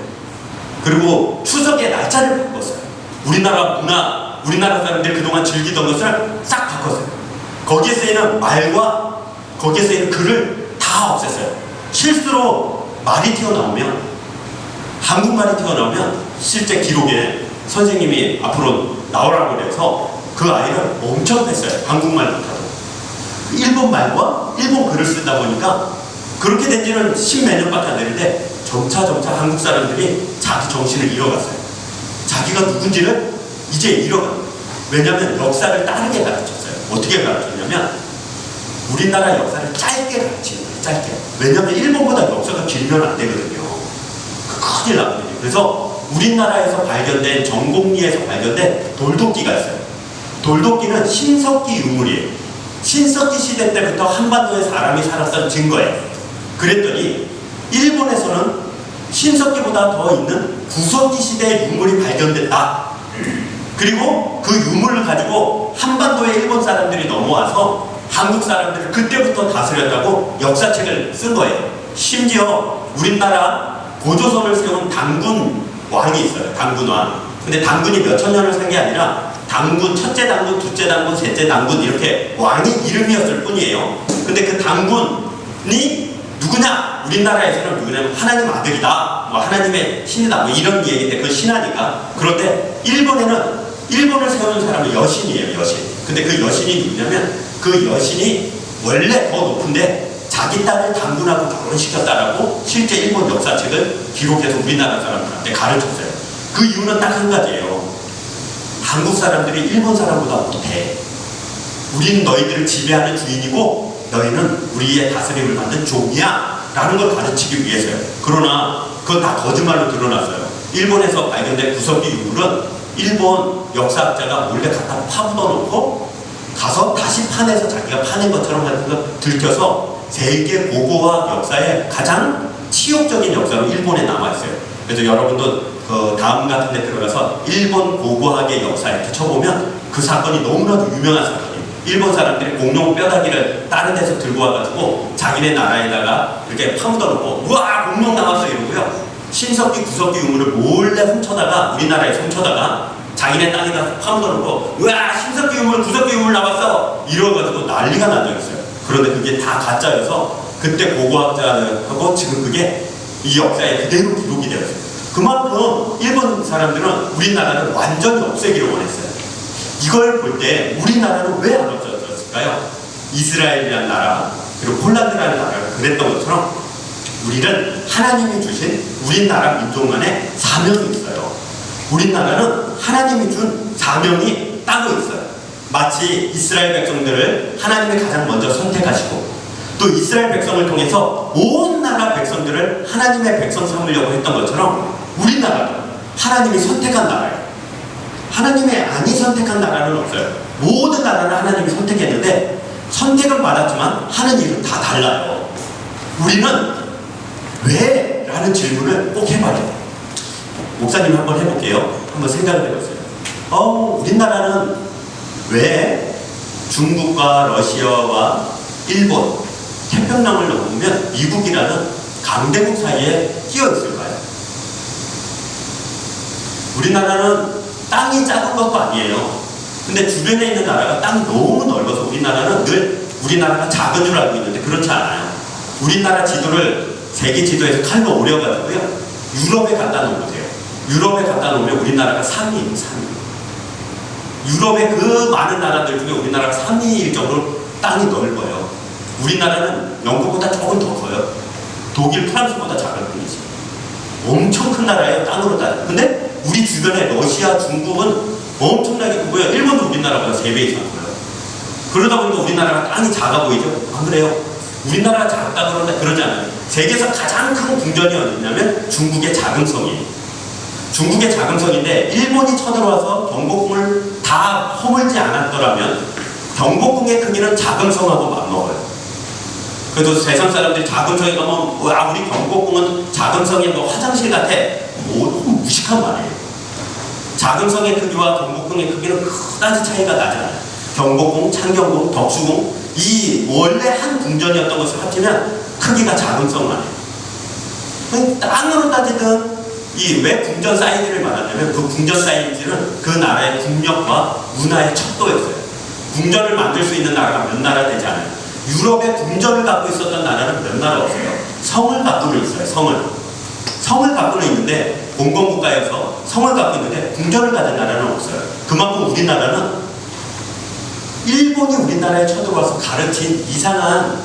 그리고 추석의 날짜를 바꿨어요. 우리나라 문화, 우리나라 사람들이 그동안 즐기던 것을 싹 바꿨어요. 거기에 쓰이는 말과 거기에 쓰이는 글을 다 없앴어요. 실수로 말이 튀어나오면, 한국말이 튀어나오면 실제 기록에 선생님이 앞으로 나오라고 그래서 그 아이를 엄청 뺐어요. 한국말 못하고. 일본 말과 일본 글을 쓰다 보니까 그렇게 된 지는 십몇 년밖에 안 되는데 점차 한국 사람들이 자기 정신을 잃어갔어요. 자기가 누군지를 이제 잃어가요. 왜냐하면 역사를 빠르게 가르쳤어요. 어떻게 가르쳤냐면 우리나라 역사를 짧게 가르치는 거예요. 짧게. 왜냐하면 일본보다 역사가 길면 안 되거든요. 큰일 나거든요. 그래서 우리나라에서 발견된 전곡리에서 발견된 돌도끼가 있어요. 돌도끼는 신석기 유물이에요. 신석기 시대 때부터 한반도에 사람이 살았던 증거예요. 그랬더니 일본에서는 신석기보다 더 있는 구석기 시대의 유물이 발견됐다. 그리고 그 유물을 가지고 한반도에 일본 사람들이 넘어와서 한국 사람들을 그때부터 다스렸다고 역사책을 쓴 거예요. 심지어 우리나라 고조선을 세운 당군 왕이 있어요. 당군왕. 근데 당군이 몇천 년을 산 게 아니라 당군, 첫째 당군, 둘째 당군, 셋째 당군 이렇게 왕이 이름이었을 뿐이에요. 근데 그 당군이 누구냐? 우리나라에서는 누구냐면 하나님 아들이다. 뭐 하나님의 신이다. 뭐 이런 얘기인데 그 신하니까. 그런데 일본에는 일본을 세우는 사람은 여신이에요. 여신. 근데 그 여신이 누구냐면 그 여신이 원래 더 높은데 자기 딸을 당군하고 결혼시켰다라고 실제 일본 역사책을 기록해서 우리나라 사람들한테 가르쳤어요. 그 이유는 딱 한 가지예요. 한국 사람들이 일본 사람보다 못해. 우린 너희들을 지배하는 주인이고 너희는 우리의 다스림을 받는 종이야 라는 걸 가르치기 위해서요. 그러나 그건 다 거짓말로 드러났어요. 일본에서 발견된 구석기 유물은 일본 역사학자가 몰래 갖다 파묻어 놓고 가서 다시 파내서 자기가 파낸 것처럼 같은 거 들켜서 세계 고고학 역사의 가장 치욕적인 역사로 일본에 남아있어요. 그래서 여러분도 그 다음 같은 데 들어가서 일본 고고학의 역사 이렇게 쳐보면 그 사건이 너무나도 유명한 사건이에요. 일본 사람들이 공룡 뼈다귀를 다른 데서 들고 와가지고 자기네 나라에다가 이렇게 파묻어 놓고 우와 공룡 나왔어 이러고요. 신석기 구석기 유물을 몰래 훔쳐다가 우리나라에 훔쳐다가 자기네 땅에다 파묻어 놓고 우와 신석기 유물 구석기 유물 나왔어 이러가지고 난리가 난 적이 있어요. 그런데 그게 다 가짜여서 그때 고고학자하고 지금 그게 이 역사에 그대로 기록이 되었어요. 그만큼 일본 사람들은 우리나라를 완전히 없애기를 원했어요. 이걸 볼 때 우리나라는 왜 안 없어졌을까요? 이스라엘이라는 나라, 그리고 폴란드라는 나라가 그랬던 것처럼 우리는 하나님이 주신 우리나라 민족만의 사명이 있어요. 우리나라는 하나님이 준 사명이 따로 있어요. 마치 이스라엘 백성들을 하나님이 가장 먼저 선택하시고 또 이스라엘 백성을 통해서 온 나라 백성들을 하나님의 백성 삼으려고 했던 것처럼 우리나라는 하나님이 선택한 나라예요. 하나님의 아니 선택한 나라는 없어요. 모든 나라를 하나님이 선택했는데 선택은 받았지만 하는 일은 다 달라요. 우리는 왜? 라는 질문을 꼭 해봐야 돼요. 목사님 한번 해볼게요. 한번 생각을 해보세요. 우리나라는 왜 중국과 러시아와 일본, 태평양을 넘으면 미국이라는 강대국 사이에 끼어 있을까요? 우리나라는 땅이 작은 것도 아니에요. 근데 주변에 있는 나라가 땅이 너무 넓어서 우리나라는 늘 우리나라가 작은 줄 알고 있는데 그렇지 않아요. 우리나라 지도를 세계 지도에서 칼로 오려가지고요. 유럽에 갖다 놓으세요. 유럽에 갖다 놓으면 우리나라가 3위예요. 3위. 유럽의 그 많은 나라들 중에 우리나라가 3위일 정도로 땅이 넓어요. 우리나라는 영국보다 조금 더 커요. 독일, 프랑스보다 작을 뿐이지. 엄청 큰 나라예요. 땅으로 따지면. 근데 우리 주변에 러시아, 중국은 엄청나게 크고요. 일본도 우리나라보다 3배 이상 커요. 그러다 보니까 우리나라가 땅이 작아 보이죠? 안 그래요? 우리나라가 작다 그러는데 그러지 않아요. 세계에서 가장 큰 궁전이 어디냐면 중국의 자금성이에요. 중국의 자금성인데 일본이 쳐들어와서 경복궁을 다 허물지 않았더라면 경복궁의 크기는 자금성하고 맞먹어요. 그래도 세상 사람들이 자금성에 가면 우리 경복궁은 자금성이 뭐 화장실 같아. 너무 무식한 말이에요. 자금성의 크기와 경복궁의 크기는 그다지 차이가 나지 않아요. 경복궁, 창경궁, 덕수궁 이 원래 한 궁전이었던 것을 합치면 크기가 자금성만 해요. 땅으로 따지든 이 왜 궁전 사이즈를 말하냐면 그 궁전 사이즈는 그 나라의 국력과 문화의 척도였어요. 궁전을 만들 수 있는 나라가 몇 나라 되지 않아요. 유럽에 궁전을 갖고 있었던 나라는 몇 나라 없어요. 성을 갖고는 있어요. 성을 갖고는 있는데 공공국가여서 성을 갖고 있는데 궁전을 가진 나라는 없어요. 그만큼 우리나라는 일본이 우리나라에 쳐들어와서 가르친 이상한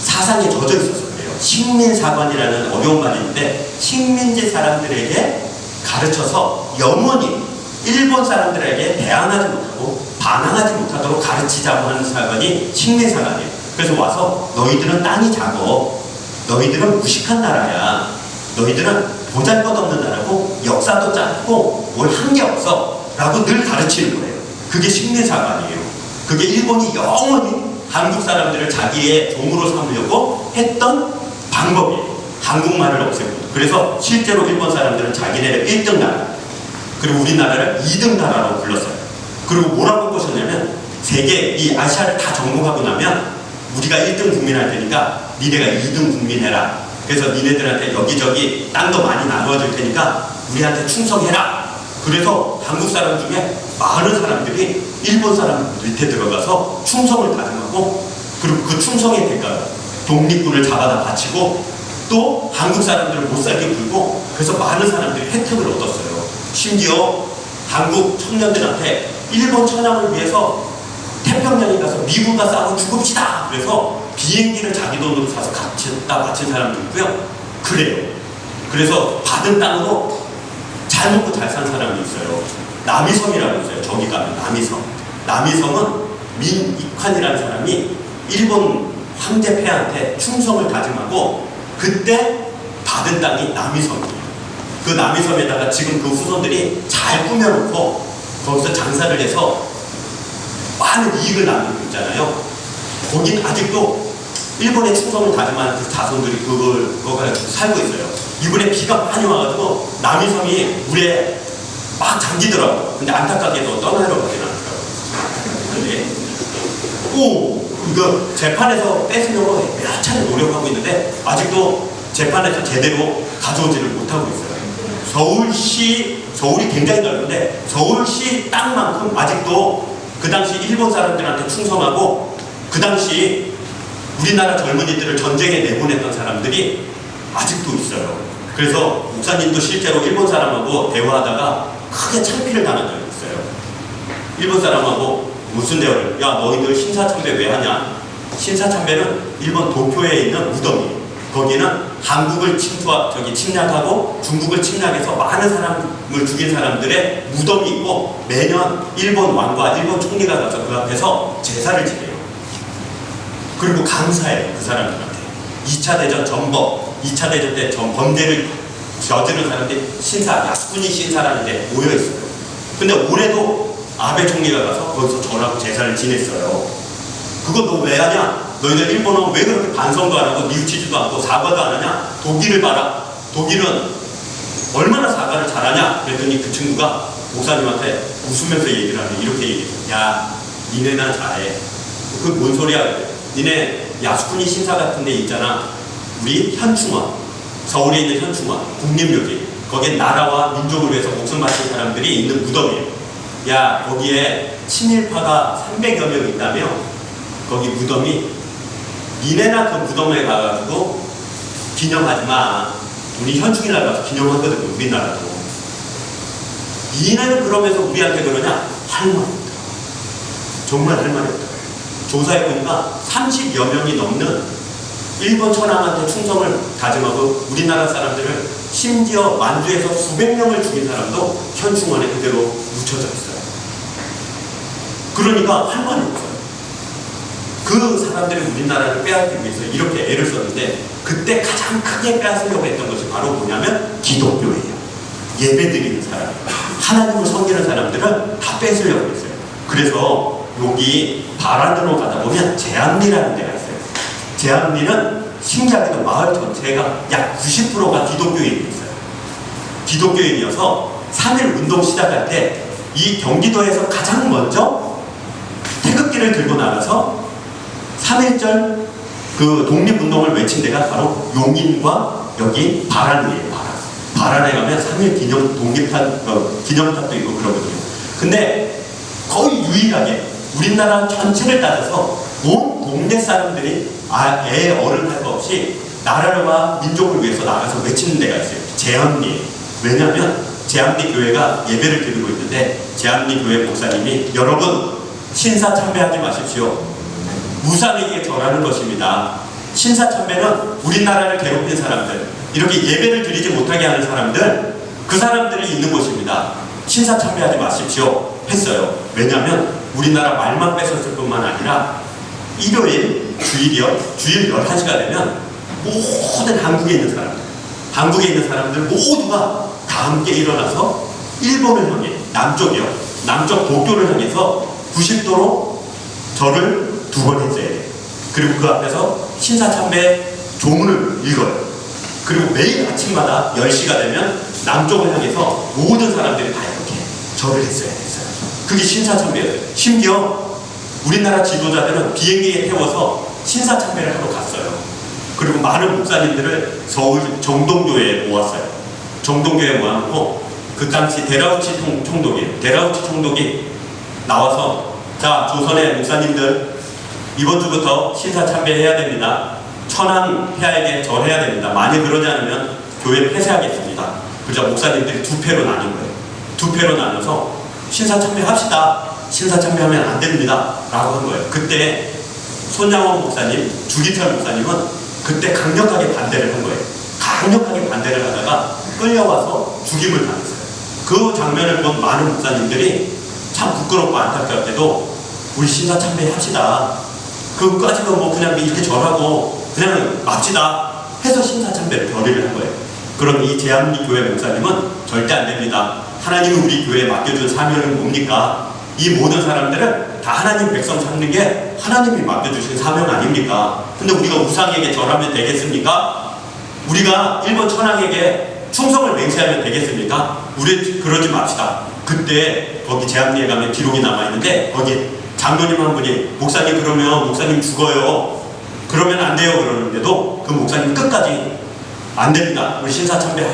사상에 젖어 있어서 그래요. 식민사관이라는 어려운 말이 있는데 식민지 사람들에게 가르쳐서 영원히 일본 사람들에게 대항하지 못하고 반항하지 못하도록 가르치자고 하는 사관이 식민사관이에요. 그래서 와서 너희들은 땅이 작어. 너희들은 무식한 나라야. 너희들은 보잘것없는 나라고 역사도 짧고 뭘 한 게 없어. 라고 늘 가르치는 거예요. 그게 식민사관이에요. 그게 일본이 영원히 한국 사람들을 자기의 종으로 삼으려고 했던 방법이에요. 한국말을 없애고. 그래서 실제로 일본 사람들은 자기네를 1등 나라, 그리고 우리나라를 2등 나라로 불렀어요. 그리고 뭐라고 꼬셨냐면 세계 이 아시아를 다 정복하고 나면 우리가 1등 국민 할 테니까 니네가 2등 국민 해라. 그래서 니네들한테 여기저기 땅도 많이 나눠줄 테니까 우리한테 충성해라. 그래서 한국 사람 중에 많은 사람들이 일본 사람 밑에 들어가서 충성을 다짐하고 그리고 그 충성의 대가로 독립군을 잡아다 바치고 또 한국 사람들을 못살게 굴고 그래서 많은 사람들이 혜택을 얻었어요. 심지어 한국 청년들한테 일본 천황을 위해서 태평양에 가서 미국과 싸워 죽읍시다. 그래서 비행기를 자기 돈으로 사서 갖다 바친 사람도 있고요. 그래요. 그래서 받은 땅으로 잘 먹고 잘 산 사람이 있어요. 남이섬이라고 있어요. 저기 가면 남이섬. 남이섬은 민익환이라는 사람이 일본 황제 폐하한테 충성을 다짐하고 그때 받은 땅이 남이섬이에요. 그 남이섬에다가 지금 그 후손들이 잘 꾸며놓고 거기서 장사를 해서 많은 이익을 남기고 있잖아요. 거기 아직도 일본의 충성을 다짐하는 그 자손들이 그거 가지고 살고 있어요. 이번에 비가 많이 와가지고 남이섬이 물에 막 잠기더라고요. 근데 안타깝게도 떠나려고 하진 않더라고요. 근데 이거 재판에서 뺏으려고 몇 차례 노력하고 있는데 아직도 재판에서 제대로 가져오지를 못하고 있어요. 서울이 굉장히 넓은데 서울시 땅만큼 아직도 그 당시 일본 사람들한테 충성하고 그 당시 우리나라 젊은이들을 전쟁에 내보냈던 사람들이 아직도 있어요. 그래서 목사님도 실제로 일본 사람하고 대화하다가 크게 창피를 당한 적이 있어요. 일본 사람하고 무슨 대화를, 야 너희들 신사참배 왜 하냐? 신사참배는 일본 도쿄에 있는 무덤이, 거기는 한국을 침략하고 중국을 침략해서 많은 사람을 죽인 사람들의 무덤이 있고, 매년 일본 왕과 일본 총리가 가서 그 앞에서 제사를 지내요. 그리고 감사해요, 그 사람들한테. 2차 대전 전범, 2차 대전 때 범죄를 저지른 사람들이 신사, 야스쿠니 신사라는 데 모여있어요. 근데 올해도 아베 총리가 가서 거기서 절하고 제사를 지냈어요. 그거 너 왜 하냐? 너희들 일본은 왜 그렇게 반성도 안 하고 뉘우치지도 않고 사과도 안 하냐? 독일을 봐라. 독일은 얼마나 사과를 잘하냐? 그랬더니 그 친구가 목사님한테 웃으면서 얘기를 하면 이렇게 얘기해요. 야, 니네나 잘해. 그 뭔 소리야? 니네 야스쿠니 신사 같은 데 있잖아. 우리 현충원, 서울에 있는 현충원, 국립묘지, 거기에 나라와 민족을 위해서 목숨 바친 사람들이 있는 무덤이에요. 야, 거기에 친일파가 300여 명 있다며? 거기 무덤이, 니네나 그 무덤에 가가지고 기념하지 마. 우리 현충일날 가서 기념하거든요, 우리나라도. 니네는 그러면서 우리한테 그러냐? 할 말이 없다. 정말 할 말이 없다. 조사해보니까 30여 명이 넘는 일본 천황한테 충성을 다짐하고 우리나라 사람들을, 심지어 만주에서 수백 명을 죽인 사람도 현충원에 그대로 묻혀져 있어요. 그러니까 할 말이 없어요. 그 사람들이 우리나라를 빼앗기 위해서 이렇게 애를 썼는데, 그때 가장 크게 빼앗으려고 했던 것이 바로 뭐냐면 기독교예요. 예배드리는 사람, 하나님을 섬기는 사람들을 다 뺏으려고 했어요. 그래서 여기 바란으로 가다 보면 제암리라는 데가 있어요. 제암리는 신기하게도 마을 전체가 약 90%가 기독교인이 있어요. 기독교인이어서 3.1 운동 시작할 때 이 경기도에서 가장 먼저 태극기를 들고 나가서 3.1절 그 독립운동을 외친 데가 바로 용인과 여기 바란이에요. 바란에 가면 3.1 기념탑도 있고 그러거든요. 근데 거의 유일하게 우리나라 전체를 따져서 온 동네 사람들이 애 어른 할 거 없이 나라와 민족을 위해서 나가서 외치는 데가 있어요. 제암리에. 왜냐하면 제암리 교회가 예배를 드리고 있는데, 제암리 교회 목사님이 여러분 신사 참배하지 마십시오. 무상에게 절하는 것입니다. 신사 참배는 우리나라를 괴롭힌 사람들, 이렇게 예배를 드리지 못하게 하는 사람들, 그 사람들이 있는 곳입니다. 신사 참배하지 마십시오 했어요. 왜냐하면 우리나라 말만 뺏었을 뿐만 아니라 일요일, 주일 11시가 되면 모든 한국에 있는 사람들 모두가 다 함께 일어나서 일본을 향해, 남쪽 도쿄를 향해서 90도로 절을 2번 했어야 돼요. 그리고 그 앞에서 신사참배 조문을 읽어요. 그리고 매일 아침마다 10시가 되면 남쪽을 향해서 모든 사람들이 다 이렇게 절을 했어야 됐어요. 그게 신사참배예요. 심지어 우리나라 지도자들은 비행기에 태워서 신사참배를 하러 갔어요. 그리고 많은 목사님들을 서울 정동교회에 모았어요. 정동교회에 모아놓고 그 당시 데라우치 총독이에요. 데라우치 총독이 나와서, 자, 조선의 목사님들 이번 주부터 신사참배해야 됩니다. 천황 폐하에게 절해야 됩니다. 만약 그러지 않으면 교회 폐쇄하겠습니다. 그래서 목사님들이 2패로 나뉜 거예요. 2패로 나눠서 신사참배합시다. 신사참배하면 안 됩니다. 라고 한 거예요. 그때 손양원 목사님, 주기철 목사님은 그때 강력하게 반대를 한 거예요. 강력하게 반대를 하다가 끌려와서 죽임을 당했어요. 그 장면을 본 많은 목사님들이 참 부끄럽고 안타깝게도 우리 신사참배합시다. 그거까지는 뭐 그냥 이렇게 절하고 그냥 맙시다 해서 신사참배를 결의를 한 거예요. 그럼 이 제암리 교회 목사님은 절대 안 됩니다. 하나님이 우리 교회에 맡겨준 사명은 뭡니까? 이 모든 사람들은 다 하나님 백성 찾는 게 하나님이 맡겨주신 사명 아닙니까? 근데 우리가 우상에게 절하면 되겠습니까? 우리가 일본 천황에게 충성을 맹세하면 되겠습니까? 우리 그러지 맙시다. 그때 거기 제암리에 가면 기록이 남아있는데, 거기 장로님 한 분이 목사님 그러면 목사님 죽어요. 그러면 안 돼요. 그러는데도 그 목사님 끝까지 안 됩니다. 우리 신사참배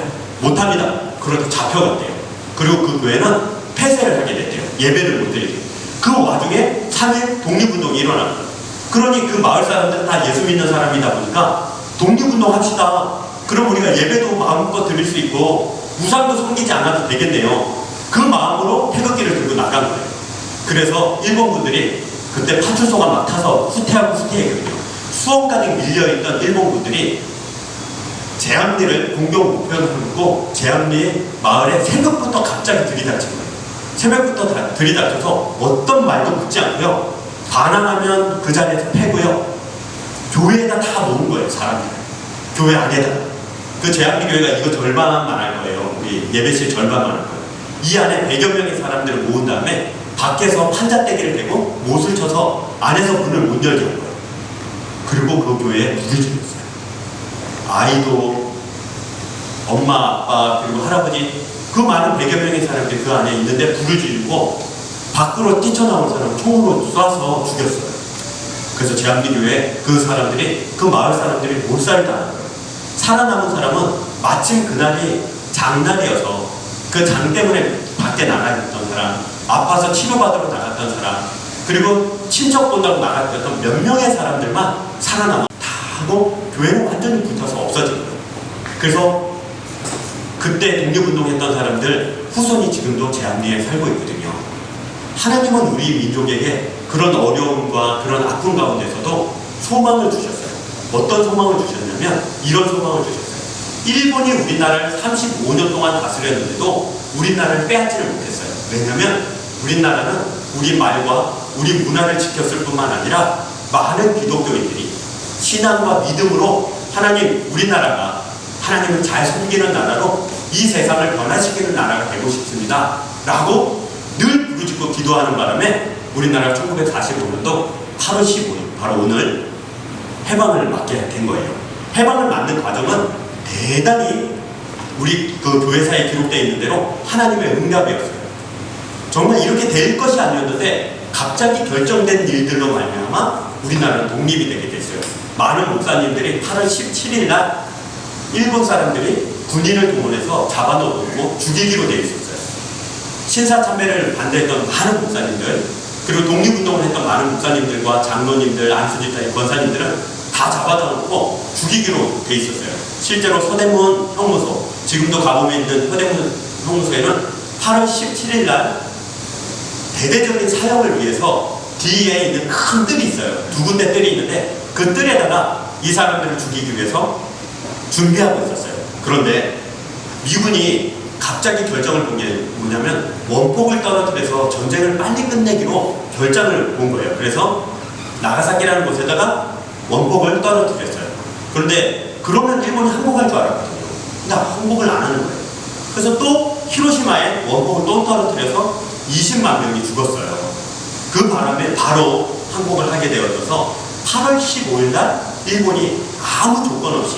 못합니다. 그러다 잡혀갔대요. 그리고 그 교회는 폐쇄를 하게 됐대요. 예배를 못 드리게. 그 와중에 3.1 독립운동이 일어납니다. 그러니 그 마을 사람들은 다 예수 믿는 사람이다 보니까 독립운동 합시다. 그럼 우리가 예배도 마음껏 드릴 수 있고 우상도 섬기지 않아도 되겠네요. 그 마음으로 태극기를 들고 나간 거예요. 그래서 일본 분들이 그때 파출소가 막 타서 후퇴하고 후퇴했거든요. 수원 가득 밀려있던 일본 분들이 제암리를 공격 목표로 삼고 제암리 마을에 새벽부터 갑자기 들이닥친 거예요. 새벽부터 들이닥쳐서 어떤 말도 묻지 않고요. 반항하면 그 자리에서 패고요. 교회에다 다 모은 거예요, 사람들을. 교회 안에다. 그 제암리 교회가 이거 절반만 할 거예요. 우리 예배실 절반만 할 거예요. 이 안에 100여 명의 사람들을 모은 다음에 밖에서 판잣대기를 대고 못을 쳐서 안에서 문을 못 열게 한 거예요. 그리고 그 교회에 불을 지폈어요. 아이도, 엄마, 아빠, 그리고 할아버지, 그 많은 100여 명의 사람들이 그 안에 있는데 불을 지르고 밖으로 뛰쳐나온 사람을 총으로 쏴서 죽였어요. 그래서 제암리교회 그 사람들이, 그 마을 사람들이 몰살당한 거예요. 살아남은 사람은 마침 그날이 장날이어서 그 장 때문에 밖에 나가 있던 사람, 아파서 치료받으러 나갔던 사람, 그리고 친척 본다고 나갔던 몇 명의 사람들만 살아남아 다 하고 교회는 완전히 붙어서 없어진 거예요. 그래서 그때 독립운동했던 사람들 후손이 지금도 제암리에 살고 있거든요. 하나님은 우리 민족에게 그런 어려움과 그런 아픔 가운데서도 소망을 주셨어요. 어떤 소망을 주셨냐면 이런 소망을 주셨어요. 일본이 우리나라를 35년 동안 다스렸는데도 우리나라를 빼앗지를 못했어요. 왜냐하면 우리나라는 우리 말과 우리 문화를 지켰을 뿐만 아니라 많은 기독교인들이 신앙과 믿음으로 하나님, 우리나라가 하나님을 잘 섬기는 나라로 이 세상을 변화시키는 나라가 되고 싶습니다 라고 늘 부르짖고 기도하는 바람에 우리나라가 1945년도 8월 15일 바로 오늘 해방을 맞게 된 거예요. 해방을 맞는 과정은 대단히 우리 그 교회사에 기록되어 있는 대로 하나님의 응답이었어요. 정말 이렇게 될 것이 아니었는데 갑자기 결정된 일들로 말미암아 우리나라는 독립이 되게 됐어요. 많은 목사님들이 8월 17일 날 일본 사람들이 군인을 동원해서 잡아놓고 죽이기로 되어 있었어요. 신사참배를 반대했던 많은 목사님들, 그리고 독립운동을 했던 많은 목사님들과 장로님들, 안수집사님, 권사님들은 다 잡아놓고 죽이기로 되어 있었어요. 실제로 서대문 형무소, 지금도 가보면 있는 서대문 형무소에는 8월 17일 날 대대적인 사역을 위해서 뒤에 있는 큰 뜰이 있어요. 두 군데 뜰이 있는데 그 뜰에다가 이 사람들을 죽이기 위해서 준비하고 있었어요. 그런데 미군이 갑자기 결정을 본 게 뭐냐면 원폭을 떨어뜨려서 전쟁을 빨리 끝내기로 결정을 본 거예요. 그래서 나가사키라는 곳에다가 원폭을 떨어뜨렸어요. 그런데 그러면 일본이 항복할 줄 알았거든요. 근데 항복을 안 하는 거예요. 그래서 또 히로시마에 원폭을 또 떨어뜨려서 20만 명이 죽었어요. 그 바람에 바로 항복을 하게 되어져서 8월 15일 날 일본이 아무 조건 없이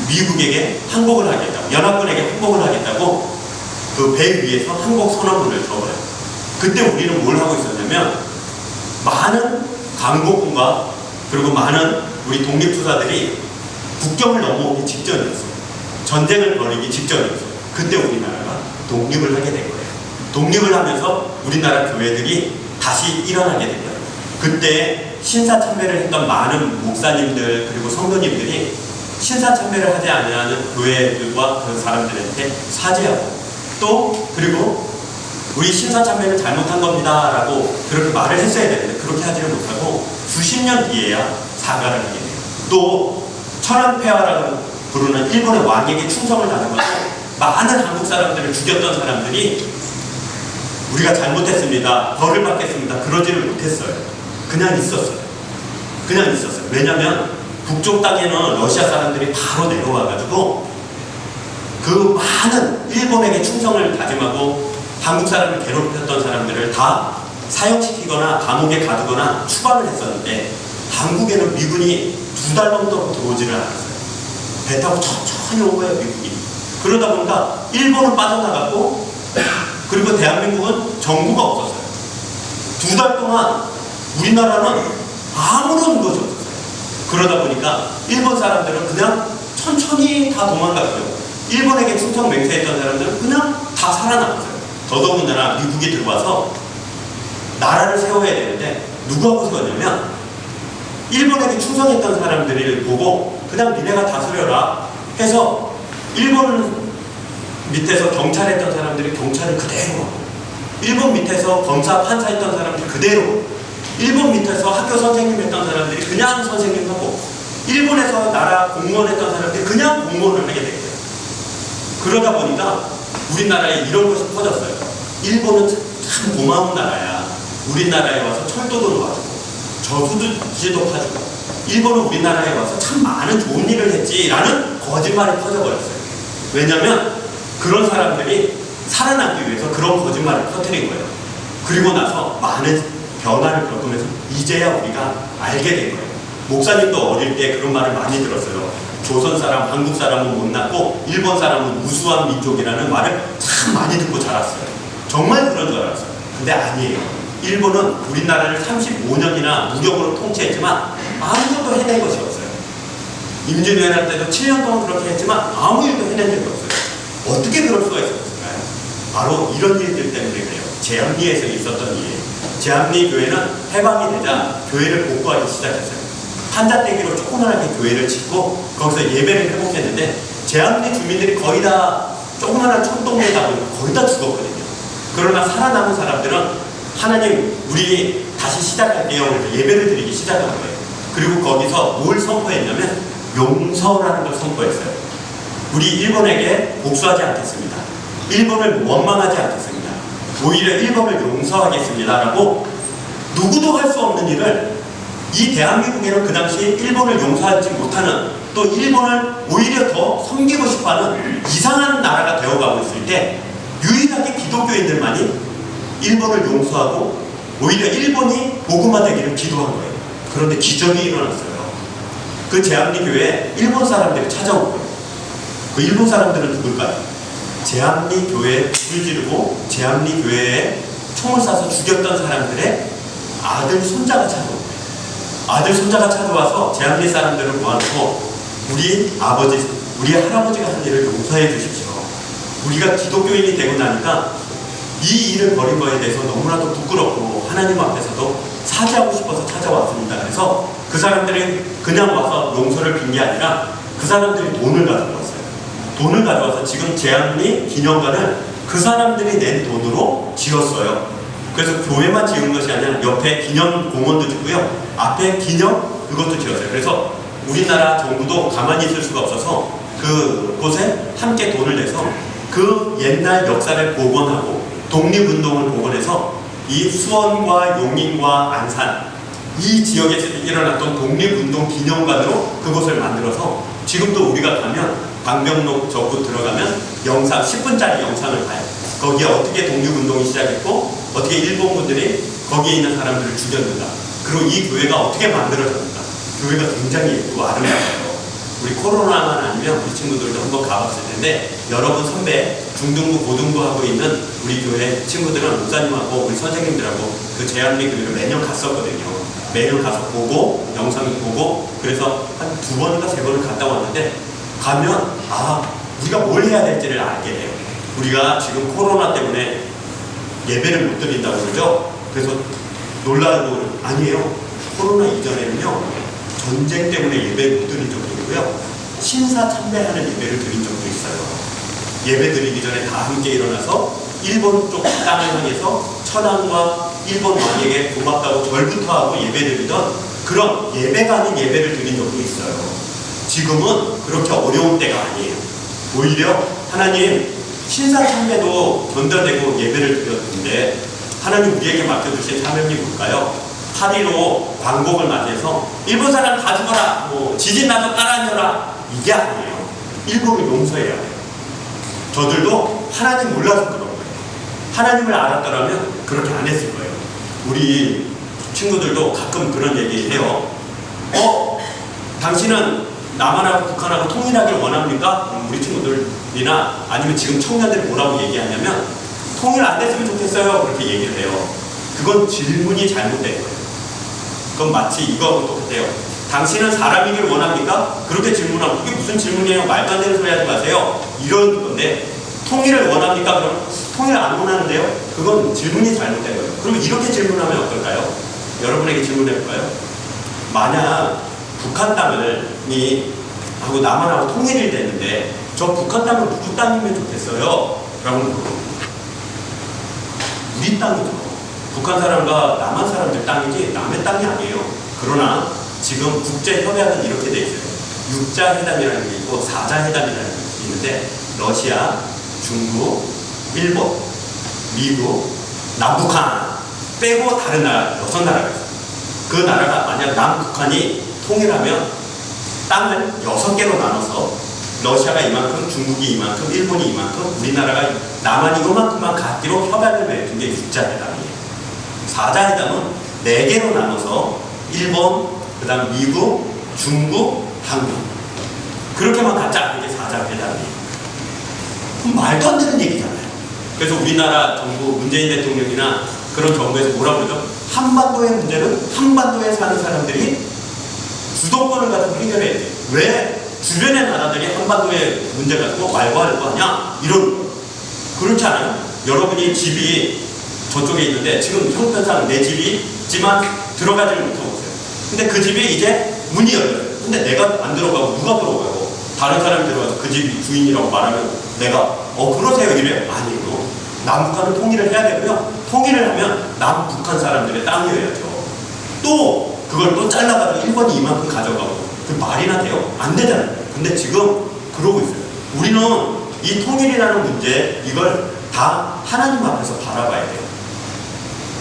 미국에게 항복을 하겠다고, 연합군에게 항복을 하겠다고 그 배 위에서 항복 선언문을 줘버려요. 그때 우리는 뭘 하고 있었냐면 많은 강복군과 그리고 많은 우리 독립투사들이 국경을 넘어오기 직전이었어요. 전쟁을 벌이기 직전이었어요. 그때 우리나라가 독립을 하게 된 거예요. 독립을 하면서 우리나라 교회들이 다시 일어나게 된 거예요. 그때 신사참배를 했던 많은 목사님들 그리고 성도님들이 신사참배를 하지 않는 교회들과 그 사람들한테 사죄하고 또 그리고 우리 신사참배를 잘못한 겁니다 라고 그렇게 말을 했어야 되는데 그렇게 하지를 못하고 수십 년 뒤에야 사과를 하게 돼요. 또 천황폐하라고 부르는 일본의 왕에게 충성을 다하는 것도 많은 한국 사람들을 죽였던 사람들이 우리가 잘못했습니다, 벌을 받겠습니다 그러지를 못했어요. 그냥 있었어요. 그냥 있었어요. 왜냐하면 북쪽 땅에는 러시아 사람들이 바로 내려와가지고 그 많은 일본에게 충성을 다짐하고 한국 사람을 괴롭혔던 사람들을 다 사형시키거나 감옥에 가두거나 추방을 했었는데 한국에는 미군이 2달 넘도록 들어오지를 않았어요. 배 타고 천천히 온 거예요, 미국이. 그러다 보니까 일본은 빠져나갔고 그리고 대한민국은 정부가 없었어요. 2달 동안 우리나라는 아무런 것이 없었어요. 그러다 보니까 일본 사람들은 그냥 천천히 다 도망갔어요. 일본에게 충성 맹세했던 사람들은 그냥 다 살아남았어요. 더더군다나 미국이 들어와서 나라를 세워야 되는데 누구하고 세웠냐면 일본에게 충성했던 사람들을 보고 그냥 니네가 다스려라 해서 일본 밑에서 경찰했던 사람들이 경찰을 그대로 하고, 일본 밑에서 검사, 판사했던 사람들이 그대로, 일본 밑에서 학교 선생님 했던 사람들이 그냥 선생님하고, 일본에서 나라 공무원 했던 사람들이 그냥 공무원을 하게 된 거예요. 그러다 보니까 우리나라에 이런 것이 퍼졌어요. 일본은 참 고마운 나라야. 우리나라에 와서 철도도 도와주고 저수지도 파주고, 일본은 우리나라에 와서 참 많은 좋은 일을 했지라는 거짓말이 퍼져버렸어요. 왜냐하면 그런 사람들이 살아남기 위해서 그런 거짓말을 퍼뜨린 거예요. 그리고 나서 많은 변화를 겪으면서 이제야 우리가 알게 된 거예요. 목사님도 어릴 때 그런 말을 많이 들었어요. 조선 사람, 한국 사람은 못났고 일본 사람은 우수한 민족이라는 말을 참 많이 듣고 자랐어요. 정말 그런 줄 알았어요. 근데 아니에요. 일본은 우리나라를 35년이나 무력으로 통치했지만 아무것도 해낸 것이 없어요. 임진왜란 때도 7년 동안 그렇게 했지만 아무 일도 해낸 적이 없어요. 어떻게 그럴 수가 있었을까요? 바로 이런 일들 때문에 그래요. 제암리에서 있었던 일이에요. 제암리 교회는 해방이 되자 교회를 복구하기 시작했어요. 한자떼기로 조그만하게 교회를 짓고 거기서 예배를 회복했는데, 제암리 주민들이 거의 다 조그만한 촌동네다 보니까 거의 다 죽었거든요. 그러나 살아남은 사람들은 하나님 우리 다시 시작할게요. 그래서 예배를 드리기 시작한 거예요. 그리고 거기서 뭘 선포했냐면 용서라는 걸 선포했어요. 우리 일본에게 복수하지 않겠습니다. 일본을 원망하지 않겠습니다. 오히려 일본을 용서하겠습니다 라고, 누구도 할 수 없는 일을 이 대한민국에는 그 당시에 일본을 용서하지 못하는, 또 일본을 오히려 더 섬기고 싶어하는 이상한 나라가 되어가고 있을 때 유일하게 기독교인들만이 일본을 용서하고 오히려 일본이 복음화되기를 기도한 거예요. 그런데 기적이 일어났어요. 그 제암리 교회에 일본 사람들이 찾아온 거예요. 그 일본 사람들은 누굴까요? 제암리 교회에 불을 지르고 제암리 교회에 총을 쏴서 죽였던 사람들의 아들, 손자가 찾아온 거예요. 아들, 손자가 찾아와서 제암리 사람들을 모아놓고 우리 아버지, 우리 할아버지가 한 일을 용서해 주십시오. 우리가 기독교인이 되고 나니까 이 일을 벌인 거에 대해서 너무나도 부끄럽고 하나님 앞에서도 사죄하고 싶어서 찾아왔습니다. 그래서 그 사람들이 그냥 와서 용서를 빈 게 아니라 그 사람들이 돈을 가져왔어요. 돈을 가져와서 지금 제암리 기념관을 그 사람들이 낸 돈으로 지었어요. 그래서 교회만 지은 것이 아니라 옆에 기념 공원도 짓고요, 앞에 기념 그것도 지었어요. 그래서 우리나라 정부도 가만히 있을 수가 없어서 그곳에 함께 돈을 내서 그 옛날 역사를 복원하고 독립운동을 복원해서 이 수원과 용인과 안산 이 지역에서 일어났던 독립운동 기념관으로 그곳을 만들어서 지금도 우리가 가면 방병록 적구 들어가면 영상 10분짜리 영상을 봐요. 거기에 어떻게 독립운동이 시작했고 어떻게 일본 분들이 거기에 있는 사람들을 죽였는가, 그리고 이 교회가 어떻게 만들어졌는가. 교회가 굉장히 예쁘고 아름다워요. 우리 코로나만 아니면 우리 친구들도 한번 가봤을 텐데, 여러분 선배 중등부 고등부 하고 있는 우리 교회 친구들은 목사님하고 우리 선생님들하고 그 제암리 교회를 매년 갔었거든요. 매년 가서 보고 영상을 보고, 그래서 한 2번인가 3번을 갔다 왔는데 가면 우리가 뭘 해야 될지를 알게 돼요. 우리가 지금 코로나 때문에 예배를 못 드린다고 그러죠. 그래서 놀라고, 아니에요. 코로나 이전에는요 전쟁 때문에 예배를 못 드린 적도 있고요, 신사참배하는 예배를 드린 적도 있어요. 예배 드리기 전에 다 함께 일어나서 일본 쪽 땅을 향해서 천황과 일본 왕에게 고맙다고 절부터 하고 예배 드리던 그런 예배가 아닌 예배를 드린 적도 있어요. 지금은 그렇게 어려운 때가 아니에요. 오히려 하나님 신사참배도 전달되고 예배를 드렸는데, 하나님 우리에게 맡겨주신 사명이 뭘까요? 8.15 광복을 맞이해서 일본 사람 다 죽어라, 지진 나서 따라앉아라, 이게 아니에요. 일본을 용서해야 돼요. 저들도 하나님 몰라서 그런 거예요. 하나님을 알았더라면 그렇게 안 했을 거예요. 우리 친구들도 가끔 그런 얘기 해요. 당신은 남한하고 북한하고 통일하길 원합니까? 우리 친구들이나 아니면 지금 청년들이 뭐라고 얘기하냐면 통일 안 됐으면 좋겠어요, 그렇게 얘기를 해요. 그건 질문이 잘못된 거예요. 그건 마치 이거하고 똑같아요. 당신은 사람이길 원합니까? 그렇게 질문하면 그게 무슨 질문이에요? 말도 안 되는 소리 하지 마세요, 이런 건데, 통일을 원합니까? 그럼 통일 안 원하는데요? 그건 질문이 잘못된 거예요. 그럼 이렇게 질문하면 어떨까요? 여러분에게 질문해 볼까요? 만약 북한 땅이 하고 남한하고 통일이 됐는데 저 북한 땅은 누구 땅이면 좋겠어요? 라고 물어요. 우리 땅이죠. 북한 사람과 남한 사람들 땅이지 남의 땅이 아니에요. 그러나 지금 국제협약은 이렇게 돼 있어요. 6자 회담이라는 게 있고 4자 회담이라는 게 있는데 러시아, 중국, 일본, 미국, 남북한 빼고 다른 나라 6나라가 있어요. 그 나라가 만약 남북한이 통일하면 땅을 6개로 나눠서 러시아가 이만큼, 중국이 이만큼, 일본이 이만큼, 우리나라가 남한이 요만큼만 갖기로 협약을 맺은 게 6자 회담이에요. 4자 회담은 4개로 나눠서 일본, 그 다음 미국, 중국, 한국 그렇게만 갖자. 이게 4자 회담이에요. 그럼 말도 안 되는 얘기잖아요. 그래서 우리나라 정부 문재인 대통령이나 그런 정부에서 뭐라고 그러죠? 한반도의 문제는 한반도에 사는 사람들이 주도권을 가지고 해결해야 돼. 왜 주변의 나라들이 한반도의 문제 가지고 말고 할 거 아니야? 이런 그렇지 않아요? 여러분이 집이 저쪽에 있는데 지금 형편상 내 집이 있지만 들어가지를 못하고 있어요. 근데 그 집이 이제 문이 열려요. 근데 내가 안 들어가고 누가 들어가요? 다른 사람이 들어가서 그 집 주인이라고 말하면 내가 그러세요 이래요. 아니에요. 남북한은 통일을 해야 되고요. 통일을 하면 남북한 사람들의 땅이어야죠. 또 그걸 또 잘라가지고 일본이 이만큼 가져가고 그 말이나 돼요? 안 되잖아요. 근데 지금 그러고 있어요. 우리는 이 통일이라는 문제 이걸 다 하나님 앞에서 바라봐야 돼요.